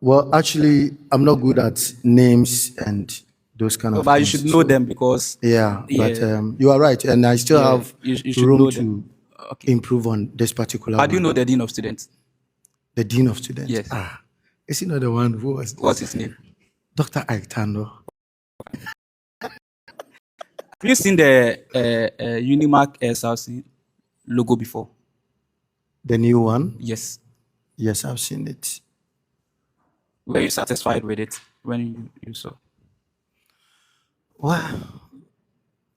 Speaker 2: Well, actually, I'm not good at names and those kind of
Speaker 8: but
Speaker 2: things.
Speaker 8: you should know them because
Speaker 2: Yeah, but you are right, and I still have
Speaker 8: you should
Speaker 2: room
Speaker 8: know
Speaker 2: to
Speaker 8: them. Okay.
Speaker 2: improve on this particular
Speaker 8: How do you
Speaker 2: one.
Speaker 8: know the dean of students?
Speaker 2: The dean of students?
Speaker 8: Yes.
Speaker 2: Is he not the one who was
Speaker 8: What's his name?
Speaker 2: Dr. Ike Tando?
Speaker 8: Have you seen the UniMAC SRC logo before?
Speaker 2: The new one?
Speaker 8: Yes.
Speaker 2: Yes, I've seen it.
Speaker 8: Were you satisfied with it when you saw?
Speaker 2: Well,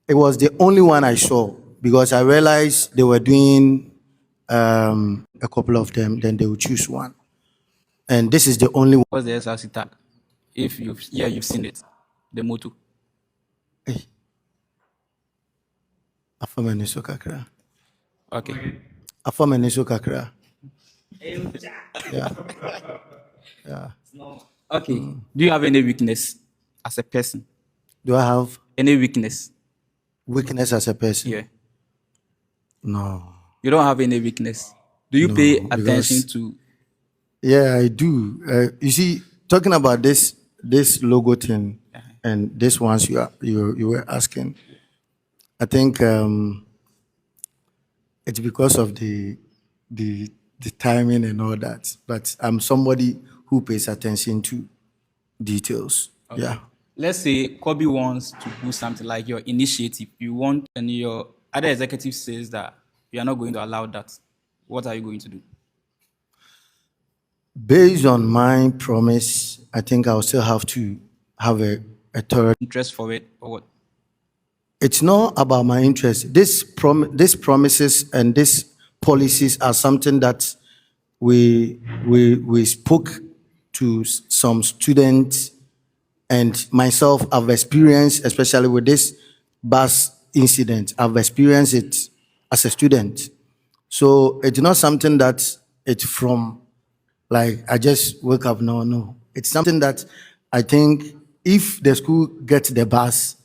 Speaker 2: it was the only one I saw because I realized they were doing a couple of them, then they would choose one. And this is the only one.
Speaker 8: What's the SRC tag? If you've seen it, the motto.
Speaker 2: Hey. Afamaniso kakra.
Speaker 8: Okay.
Speaker 2: Afamaniso kakra. Yeah. Yeah.
Speaker 8: Okay. Do you have any weakness as a person?
Speaker 2: Do I have
Speaker 8: Any weakness?
Speaker 2: weakness as a person?
Speaker 8: Yeah.
Speaker 2: No.
Speaker 8: You don't have any weakness. Do you
Speaker 2: No,
Speaker 8: pay
Speaker 2: because-
Speaker 8: attention to?
Speaker 2: Yeah, I do. You see, talking about this logo thing and this ones you were asking, I think it's because of the timing and all that. But I'm somebody who pays attention to details.
Speaker 8: Okay.
Speaker 2: Yeah.
Speaker 8: Let's say Kobby wants to do something like your initiative. You want, and your other executive says that you are not going to allow that, what are you going to do?
Speaker 2: Based on my promise, I think I'll still have to have a third.
Speaker 8: Interest for it or what?
Speaker 2: It's not about my interest. These promises and these policies are something that we spoke to some students and myself. I've experienced, especially with this bus incident, I've experienced it as a student. So it's not something that it's from like I just wake up. No. It's something that I think if the school gets the bus,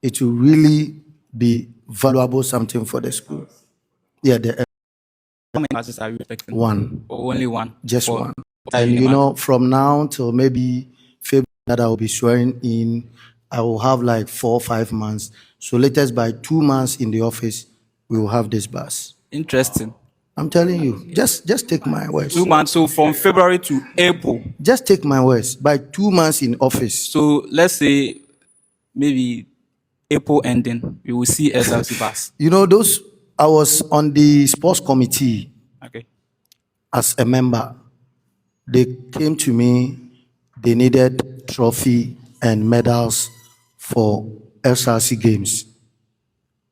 Speaker 2: it will really be valuable something for the school. Yeah,
Speaker 8: How many classes are you expecting?
Speaker 2: one,
Speaker 8: Or only one?
Speaker 2: just
Speaker 8: For-
Speaker 2: one.
Speaker 8: for
Speaker 2: And
Speaker 8: UniMAC?
Speaker 2: from now till maybe February that I will be swearing in, I will have like 4 or 5 months. So latest by 2 months in the office, we will have this bus.
Speaker 8: Interesting.
Speaker 2: I'm telling you, just take my words.
Speaker 8: 2 months. So from February to April.
Speaker 2: Just take my words. By 2 months in office.
Speaker 8: So let's say maybe April ending, we will see SRC bus.
Speaker 2: I was on the sports committee
Speaker 8: Okay.
Speaker 2: as a member. They came to me, they needed trophy and medals for SRC games.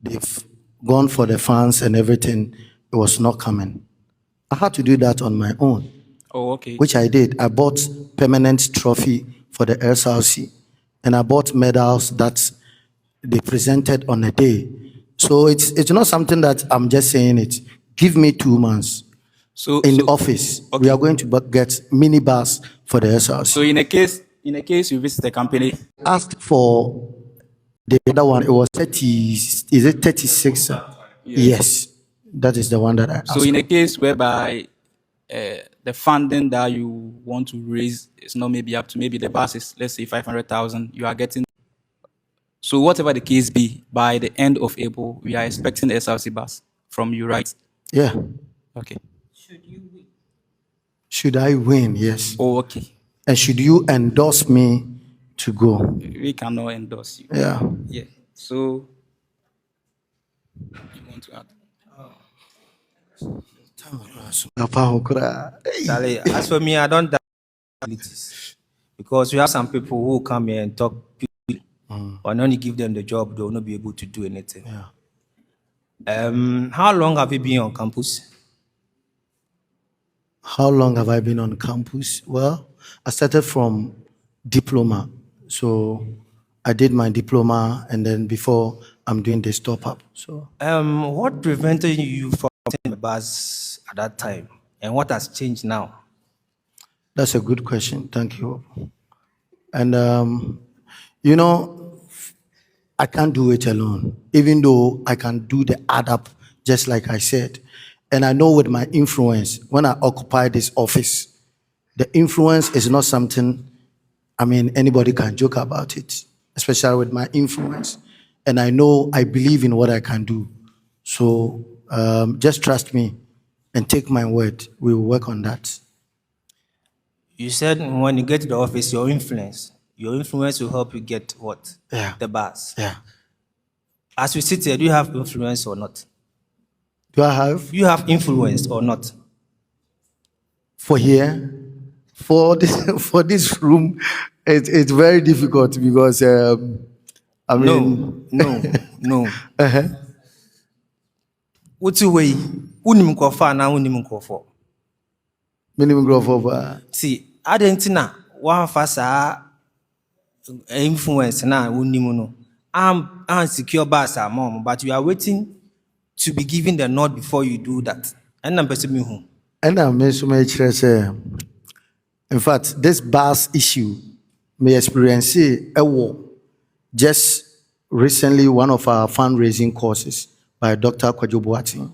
Speaker 2: They've gone for the fans and everything. It was not coming. I had to do that on my own,
Speaker 8: Oh, okay.
Speaker 2: which I did. I bought permanent trophy for the SRC, and I bought medals that they presented on a day. So it's not something that I'm just saying it. Give me 2 months in office.
Speaker 8: Okay.
Speaker 2: We are going to get minibus for the SRC.
Speaker 8: So in a case you visit the company,
Speaker 2: Asked for the other one. It was 30. Is it 36? Yes, that is the one that I asked.
Speaker 8: so in a case whereby the funding that you want to raise is not maybe up to maybe the bus is, let's say, 500,000, you are getting. So whatever the case be, by the end of April, we are expecting the SRC bus from you, right?
Speaker 2: Yeah.
Speaker 8: Okay.
Speaker 2: Should I win? Yes.
Speaker 8: Oh, okay.
Speaker 2: And should you endorse me to go?
Speaker 8: We cannot endorse you.
Speaker 2: Yeah.
Speaker 8: Yeah. So you want to add?
Speaker 4: Charlie, as for me, I don't doubt abilities because we have some people who come here and talk, but when you give them the job, they will not be able to do anything.
Speaker 2: Yeah.
Speaker 4: How long have you been on campus?
Speaker 2: How long have I been on campus? Well, I started from diploma. So I did my diploma, and then before I'm doing this top up. So
Speaker 4: What prevented you from taking the bus at that time, and what has changed now?
Speaker 2: that's a good question. Thank you. And I can't do it alone, even though I can do the add up, just like I said. And I know with my influence, when I occupy this office, the influence is not something, anybody can joke about it, especially with my influence. And I know, I believe in what I can do. So just trust me and take my word. We will work on that.
Speaker 4: You said when you get to the office, your influence will help you get what?
Speaker 2: Yeah.
Speaker 4: The bus.
Speaker 2: Yeah.
Speaker 4: As we sit here, do you have influence or not?
Speaker 2: Do I have?
Speaker 4: You have influence or not?
Speaker 2: For here, for this room, it's very difficult because
Speaker 4: No. What's your way? Unim kofa na unim kofo.
Speaker 2: minimum growth of
Speaker 4: See, Argentina, one fasa influence na unim no. I'm secure bus mom, but you are waiting to be given the nod before you do that. And I'm pursuing who.
Speaker 2: and I made so much say. In fact, this bus issue may experience a war. Just recently, one of our fundraising courses by Dr. Kwajobuati.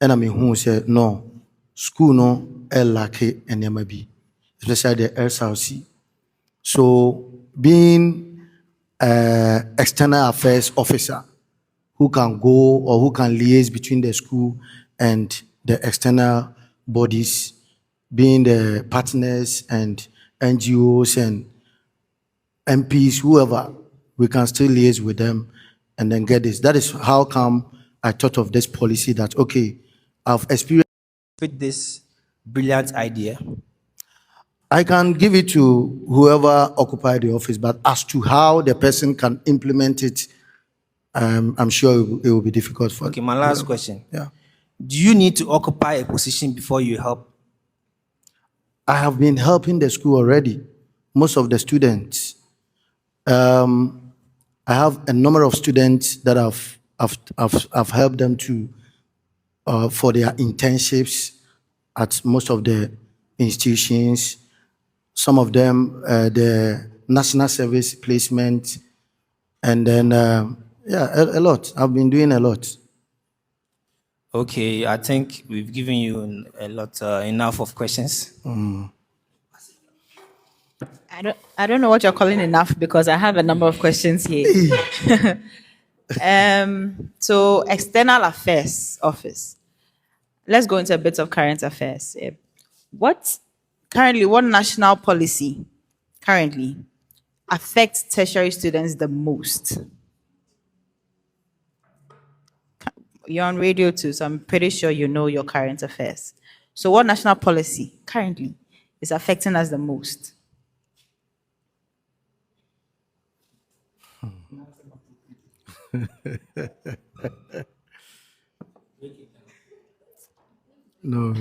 Speaker 2: And who said, no, school no, LAK and MB, especially the SRC. So, being external affairs officer who can go or who can liaise between the school and the external bodies, being the partners and NGOs and MPs, whoever, we can still liaise with them and then get this. That is how come I thought of this policy that, okay, I've experienced.
Speaker 4: With this brilliant idea?
Speaker 2: I can give it to whoever occupied the office, but as to how the person can implement it, I'm sure it will be difficult for.
Speaker 4: Okay, my last question.
Speaker 2: Yeah.
Speaker 4: Do you need to occupy a position before you help?
Speaker 2: I have been helping the school already, most of the students. I have a number of students that I've helped them to for their internships at most of the institutions. Some of them the national service placement, and then a lot. I've been doing a lot.
Speaker 4: Okay, I think we've given you a lot, enough of questions.
Speaker 1: I don't know what you're calling enough because I have a number of questions here. So external affairs office. Let's go into a bit of current affairs. What national policy currently affects tertiary students the most? You're on radio too, so I'm pretty sure you know your current affairs. So what national policy currently is affecting us the most?
Speaker 2: No.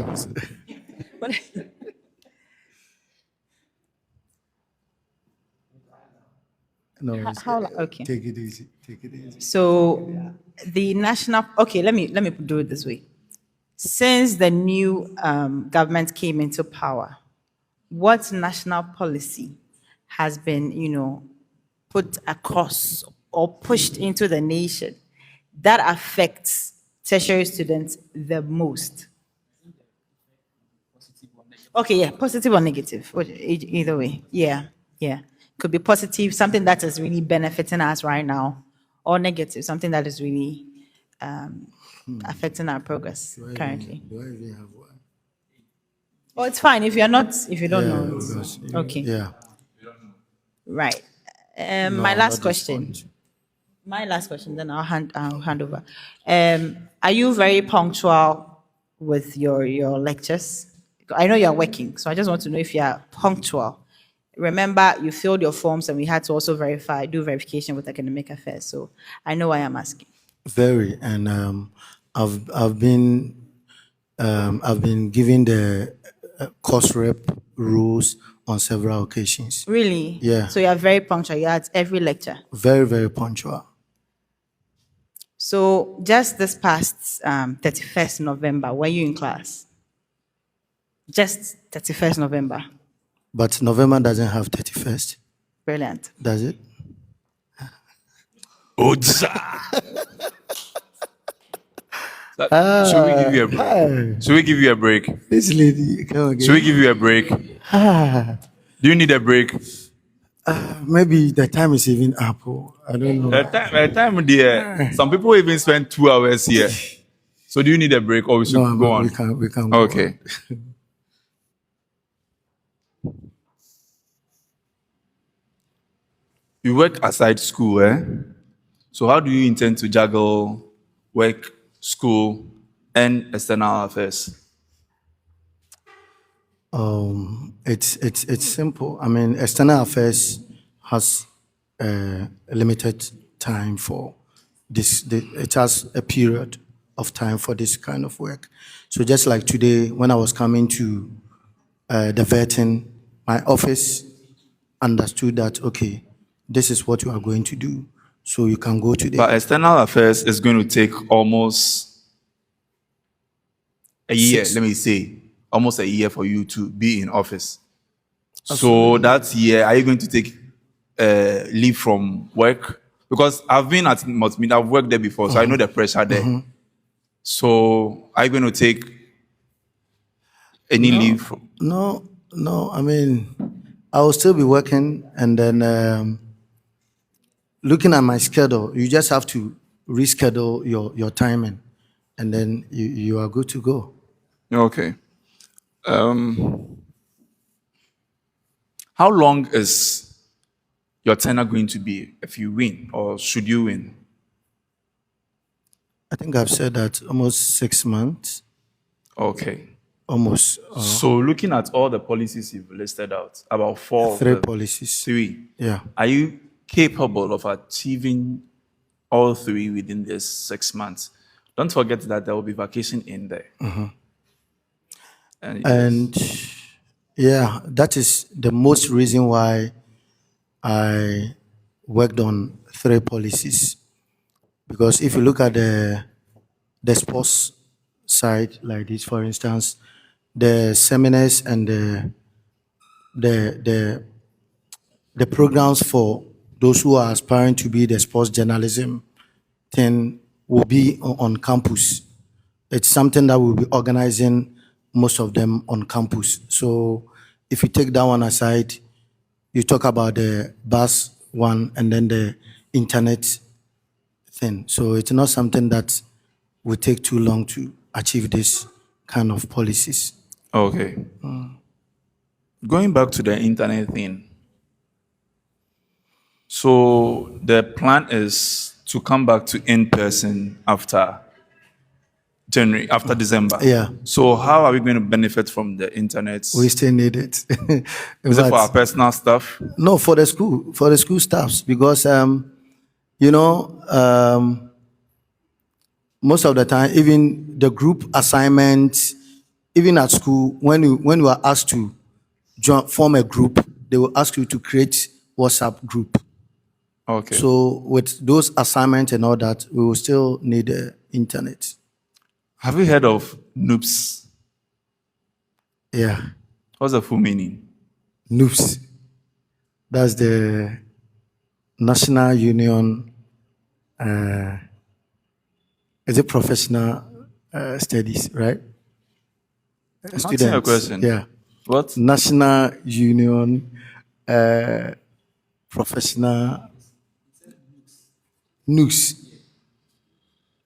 Speaker 2: No.
Speaker 1: Okay.
Speaker 2: Take it easy. Take it easy.
Speaker 1: So the national, okay, let me do it this way. Since the new government came into power, what national policy has been, put across or pushed into the nation that affects tertiary students the most? Okay, yeah, positive or negative, either way. Yeah. Could be positive, something that is really benefiting us right now, or negative, something that is really affecting our progress currently.
Speaker 2: Do I even have one?
Speaker 1: Oh, it's fine if you don't know.
Speaker 2: Because,
Speaker 1: Okay.
Speaker 2: Yeah.
Speaker 1: Right.
Speaker 2: No,
Speaker 1: My last
Speaker 2: not
Speaker 1: question.
Speaker 2: this
Speaker 1: My last question, then I'll hand over. Are you very punctual with your lectures? I know you're working, so I just want to know if you are punctual. Remember, you filled your forms, and we had to also do verification with academic affairs. So I know why I'm asking.
Speaker 2: Very, and I've been given the course rep rules on several occasions.
Speaker 1: Really?
Speaker 2: Yeah.
Speaker 1: So you are very punctual. You're at every lecture.
Speaker 2: Very, very punctual.
Speaker 1: So just this past 31st November, were you in class? Just 31st November.
Speaker 2: But November doesn't have 31st,
Speaker 1: Brilliant.
Speaker 2: does it?
Speaker 9: Should we give you a break? Should we give you a break?
Speaker 2: This lady, come again.
Speaker 9: Should we give you a break? Do you need a break?
Speaker 2: Maybe the time is even up. I don't know.
Speaker 9: The time, dear. Some people even spend 2 hours here. So do you need a break, or we should
Speaker 2: No,
Speaker 9: go on?
Speaker 2: we can go
Speaker 9: Okay. You work aside school, eh? So how do you intend to juggle work, school, and external affairs?
Speaker 2: It's simple. I mean, external affairs has a limited time for this. It has a period of time for this kind of work. So just like today, when I was coming to the vetting, my office understood that, okay, this is what you are going to do. So you can go to the.
Speaker 9: But external affairs is going to take almost a year, let me say, almost a year for you to be in office. So that year, are you going to take leave from work? Because I've been at multimedia, I've worked there before, so I know the pressure there. So are you going to take any leave?
Speaker 2: No. I mean, I will still be working, and then looking at my schedule, you just have to reschedule your timing, and then you are good to go.
Speaker 9: Okay. How long is your tenure going to be if you win, or should you win?
Speaker 2: I think I've said that almost 6 months.
Speaker 9: Okay.
Speaker 2: Almost.
Speaker 9: So looking at all the policies you've listed out, about 4
Speaker 2: 3
Speaker 9: of them,
Speaker 2: policies.
Speaker 9: 3.
Speaker 2: Yeah.
Speaker 9: Are you capable of achieving all 3 within this 6 months? Don't forget that there will be vacation in there.
Speaker 2: And yeah, that is the most reason why I worked on 3 policies. Because if you look at the sports side like this, for instance, the seminars and the programs for those who are aspiring to be the sports journalism thing will be on campus. It's something that we'll be organizing most of them on campus. So if you take that one aside, you talk about the bus one and then the internet thing. So it's not something that will take too long to achieve this kind of policies.
Speaker 9: Okay. Going back to the internet thing. So the plan is to come back to in-person after January, after December.
Speaker 2: Yeah.
Speaker 9: So how are we going to benefit from the internet?
Speaker 2: We still need it.
Speaker 9: Is it for our personal stuff?
Speaker 2: No, for the school staffs, because most of the time, even the group assignments, even at school, when you are asked to form a group, they will ask you to create WhatsApp group.
Speaker 9: Okay.
Speaker 2: So with those assignments and all that, we will still need the internet.
Speaker 9: Have you heard of NUPS?
Speaker 2: Yeah.
Speaker 9: What's the full meaning?
Speaker 2: NUPS. That's the National Union. Is it professional studies, right?
Speaker 9: I'm asking a question.
Speaker 2: Yeah.
Speaker 9: What?
Speaker 2: National Union Professional NUPS.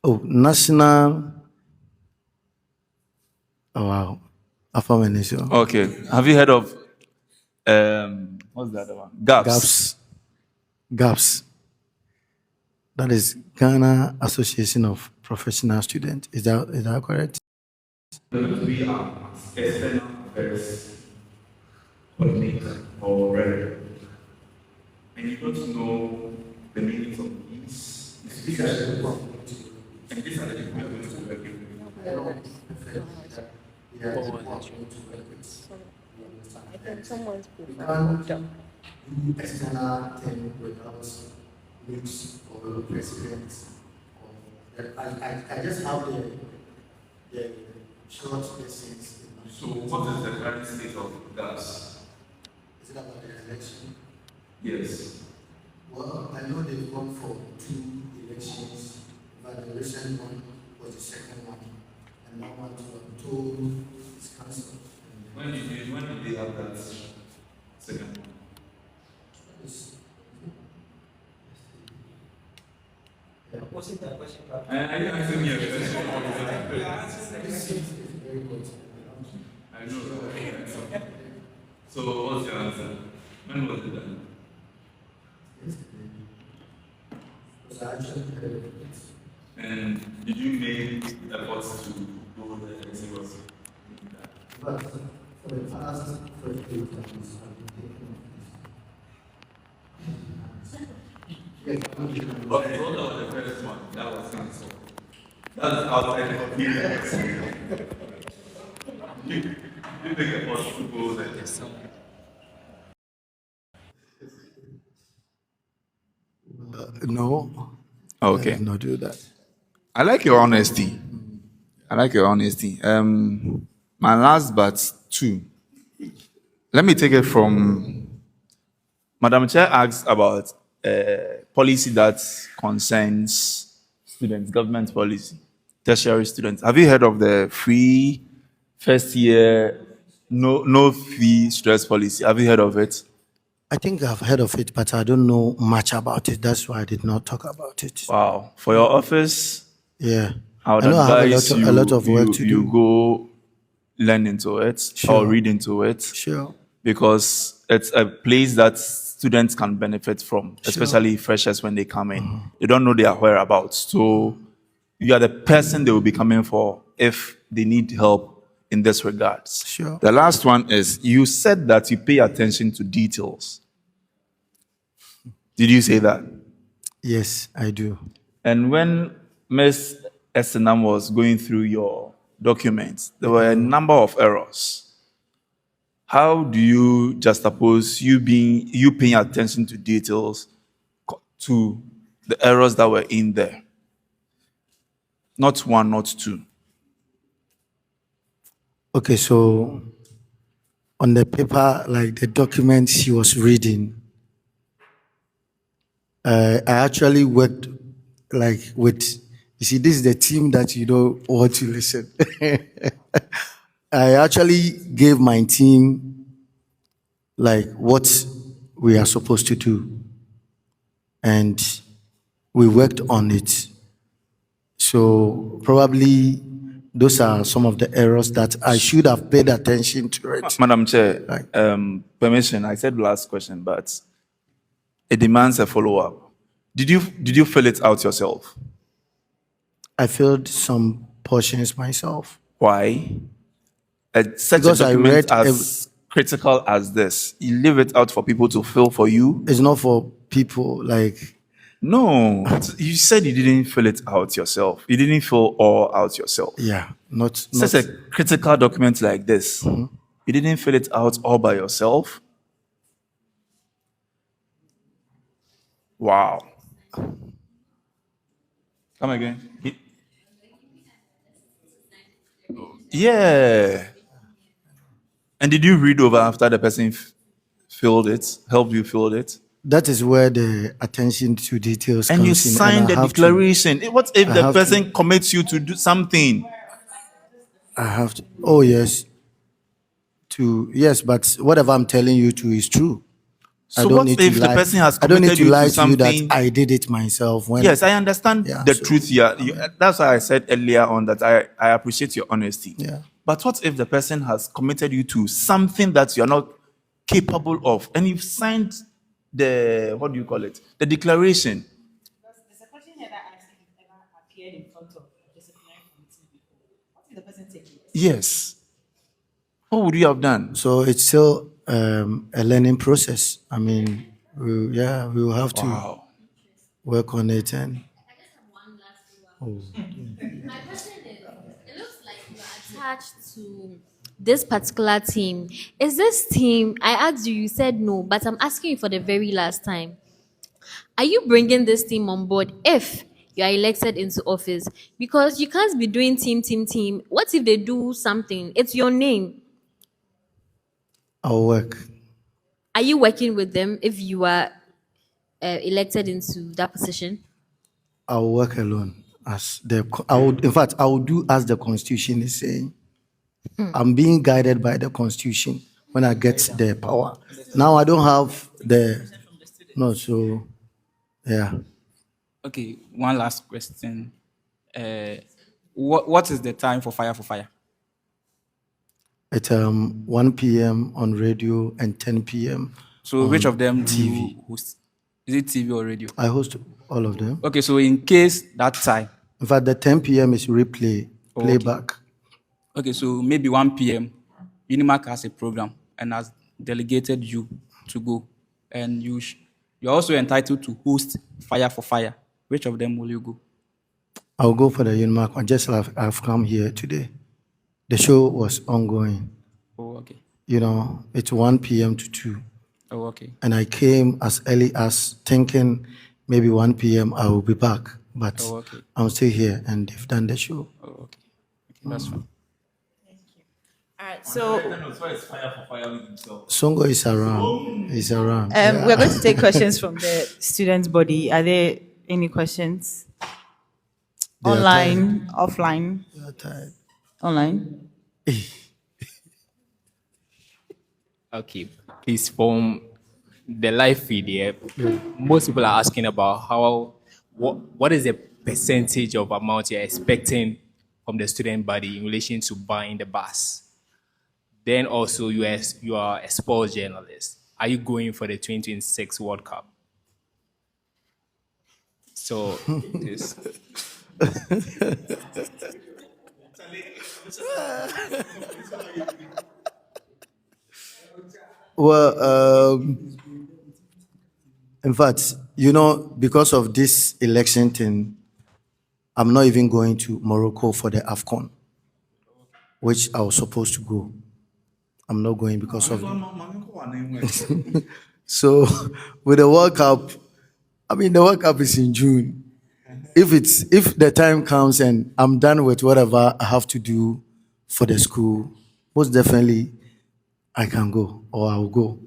Speaker 2: Oh, National. Oh wow.
Speaker 9: Okay. Have you heard of what's the other one? GAPS.
Speaker 2: GAPS. That is Ghana Association of Professional Students. Is that correct?
Speaker 5: We are external affairs coordinator or rep. And you don't know the meanings of these. These are the people. And these are the people we are going to work with.
Speaker 10: I think someone's
Speaker 2: External thing without news or president. I just have the short lessons.
Speaker 5: So what is the current state of GAPS?
Speaker 2: Is it about the election?
Speaker 5: Yes.
Speaker 2: Well, I know they've gone for 2 elections, but the recent one was the second one. And that one was told is cancelled.
Speaker 5: When did they have that second one?
Speaker 7: Wasn't that question?
Speaker 5: Are you asking me a question? I know. So what's your answer? When was it done? And did you make efforts to do the exit?
Speaker 2: But for the past 48 times, I've been taking
Speaker 5: Okay, what was the first one? That was cancelled. That's outside the opinion. You make efforts to go there.
Speaker 2: no.
Speaker 9: Okay.
Speaker 2: I did not do that.
Speaker 9: I like your honesty. My last but 2. Let me take it from Madam Chair asked about policy that concerns students, government policy, tertiary students. Have you heard of the free first year, no fee stress policy? Have you heard of it?
Speaker 2: I think I've heard of it, but I don't know much about it. That's why I did not talk about it.
Speaker 9: Wow. For your office,
Speaker 2: yeah.
Speaker 9: I would
Speaker 2: I know
Speaker 9: advise
Speaker 2: I have a lot of work to
Speaker 9: you
Speaker 2: do.
Speaker 9: go learn into it or read into it.
Speaker 2: Sure.
Speaker 9: Because it's a place that students can benefit from, especially freshers when they come in. They don't know their whereabouts. So you are the person they will be coming for if they need help in this regards.
Speaker 2: Sure.
Speaker 9: The last one is you said that you pay attention to details. Did you say that?
Speaker 2: Yes, I do.
Speaker 9: And when Ms. Esenam was going through your documents, there were a number of errors. How do you juxtapose you paying attention to details to the errors that were in there? Not one, not two.
Speaker 2: Okay, so on the paper, like the document she was reading, I actually worked like with, you see, this is the team that you don't want to listen. I actually gave my team like what we are supposed to do, and we worked on it. So probably those are some of the errors that I should have paid attention to it.
Speaker 9: Madam Chair, permission, I said last question, but it demands a follow-up. Did you fill it out yourself?
Speaker 2: I filled some portions myself.
Speaker 9: Why? Such
Speaker 2: Because
Speaker 9: a
Speaker 2: I
Speaker 9: document
Speaker 2: read
Speaker 9: as critical as this, you leave it out for people to fill for you?
Speaker 2: It's not for people like...
Speaker 9: No, you said you didn't fill it out yourself. You didn't fill all out yourself.
Speaker 2: Yeah, not...
Speaker 9: Such a critical document like this, you didn't fill it out all by yourself? Wow. Come again. Yeah. And did you read over after the person filled it, helped you fill it?
Speaker 2: That is where the attention to details
Speaker 9: and
Speaker 2: comes
Speaker 9: you
Speaker 2: in.
Speaker 9: sign the declaration. What if the person commits you to do something?
Speaker 2: I have to. Oh, yes. Yes, but whatever I'm telling you to is true.
Speaker 9: So what if the person has committed you to something?
Speaker 2: I don't need to lie to you that I did it myself.
Speaker 9: Yes, I understand the truth here. That's why I said earlier on that I appreciate your honesty.
Speaker 2: Yeah.
Speaker 9: But what if the person has committed you to something that you're not capable of, and you've signed the, what do you call it? The declaration.
Speaker 1: There's a question here that asks if you've ever appeared in front of a disciplinary committee before. What if the person takes it?
Speaker 9: Yes. What would you have done?
Speaker 2: So it's still a learning process. I mean, we will have to work on it. And
Speaker 6: I just have one last one. My question is, it looks like you are attached to this particular team. Is this team, I asked you, you said no, but I'm asking you for the very last time. Are you bringing this team on board if you are elected into office? Because you can't be doing team. What if they do something? It's your name.
Speaker 2: I'll work.
Speaker 6: Are you working with them if you are elected into that position?
Speaker 2: I'll work alone. In fact, I will do as the Constitution is saying. I'm being guided by the Constitution when I get the power. Now I don't have the... No, so... Yeah.
Speaker 8: Okay, one last question. What is the time for Fire?
Speaker 2: At 1 p.m. on radio and 10 p.m.
Speaker 8: So which of them
Speaker 2: TV?
Speaker 8: Host? Is it TV or radio?
Speaker 2: I host all of them.
Speaker 8: Okay, so in case that time.
Speaker 2: In fact, the 10 p.m. is playback.
Speaker 8: Okay, so maybe 1 p.m. UniMAC has a program and has delegated you to go, and you're also entitled to host Fire. Which of them will you go?
Speaker 2: I'll go for the UniMAC one. Just like I've come here today. The show was ongoing.
Speaker 8: Oh, okay.
Speaker 2: You know, it's 1 p.m. to 2.
Speaker 8: Oh, okay.
Speaker 2: And I came as early as thinking maybe 1 p.m. I will be back. But I'm still here and they've done the show.
Speaker 8: Oh, okay. That's fine.
Speaker 1: All right, so
Speaker 2: Songo is around. He's around.
Speaker 1: we're going to take questions from the students' body. Are there any questions? Online, offline?
Speaker 2: They are tired.
Speaker 1: Online?
Speaker 10: Okay, please, from the live feed here, most people are asking about what is the percentage of amount you're expecting from the student body in relation to buying the bus. Then also you are a sports journalist. Are you going for the 2026 World Cup? So this.
Speaker 2: Well, in fact, because of this election thing, I'm not even going to Morocco for the AFCON, which I was supposed to go. I'm not going because of. So, with the World Cup, the World Cup is in June. If the time comes and I'm done with whatever I have to do for the school, most definitely I can go or I'll go.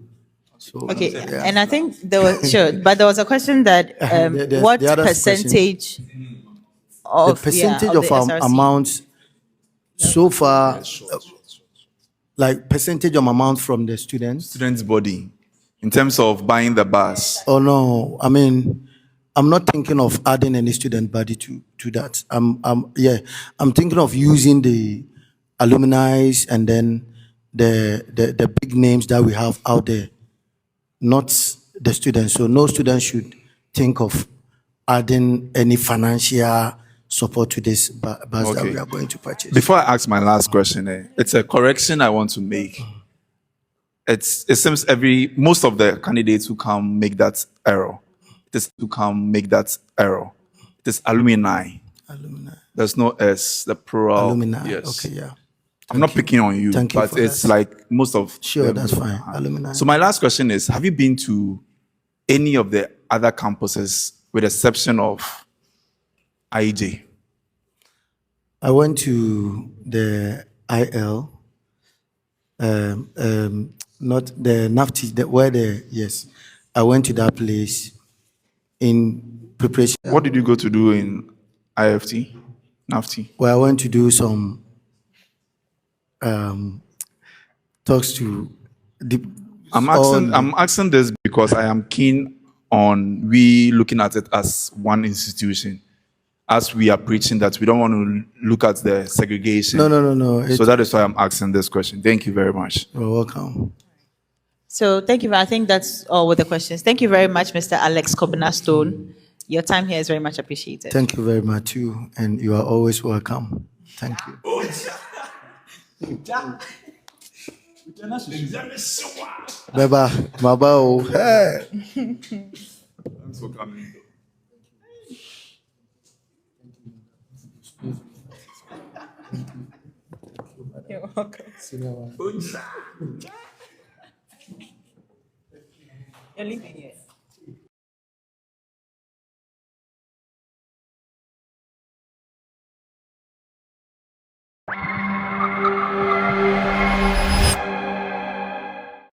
Speaker 2: So,
Speaker 1: Okay,
Speaker 2: yeah.
Speaker 1: and I think there was but there was a question that what
Speaker 2: the other
Speaker 1: percentage
Speaker 2: the
Speaker 1: of
Speaker 2: percentage
Speaker 1: of
Speaker 2: of
Speaker 1: the SRC?
Speaker 2: amount so far, like percentage of amount from the
Speaker 9: Students' body, in terms of buying the bus.
Speaker 2: Oh no, I'm not thinking of adding any student body to that. I'm thinking of using the alumni and then the big names that we have out there, not the students. So no student should think of adding any financial support to this bus that we are going to purchase.
Speaker 9: Before I ask my last question, it's a correction I want to make. It seems most of the candidates who come make that error. It is alumni. There's no S, the plural.
Speaker 2: Alumni.
Speaker 9: Yes.
Speaker 2: Okay, yeah.
Speaker 9: I'm not picking on you,
Speaker 2: Thank you
Speaker 9: but
Speaker 2: for
Speaker 9: it's
Speaker 2: that.
Speaker 9: like most of
Speaker 2: Sure,
Speaker 9: them.
Speaker 2: that's fine. Alumni.
Speaker 9: So my last question is, have you been to any of the other campuses with the exception of IJ?
Speaker 2: I went to the IL, not the NAFTI, yes. I went to that place in preparation.
Speaker 9: What did you go to do in IFT, NAFTI?
Speaker 2: Well, I went to do some talks to
Speaker 9: I'm asking this because I am keen on we looking at it as one institution, as we are preaching that we don't want to look at the segregation.
Speaker 2: No.
Speaker 9: So that is why I'm asking this question. Thank you very much.
Speaker 2: You're welcome.
Speaker 1: So thank you. I think that's all with the questions. Thank you very much, Mr. Alex Kobina Stonne. Your time here is very much appreciated.
Speaker 2: Thank you very much too, and you are always welcome. Thank you. Beba, Mabao. Hey.
Speaker 9: Thanks for coming.
Speaker 1: You're welcome. You're leaving it.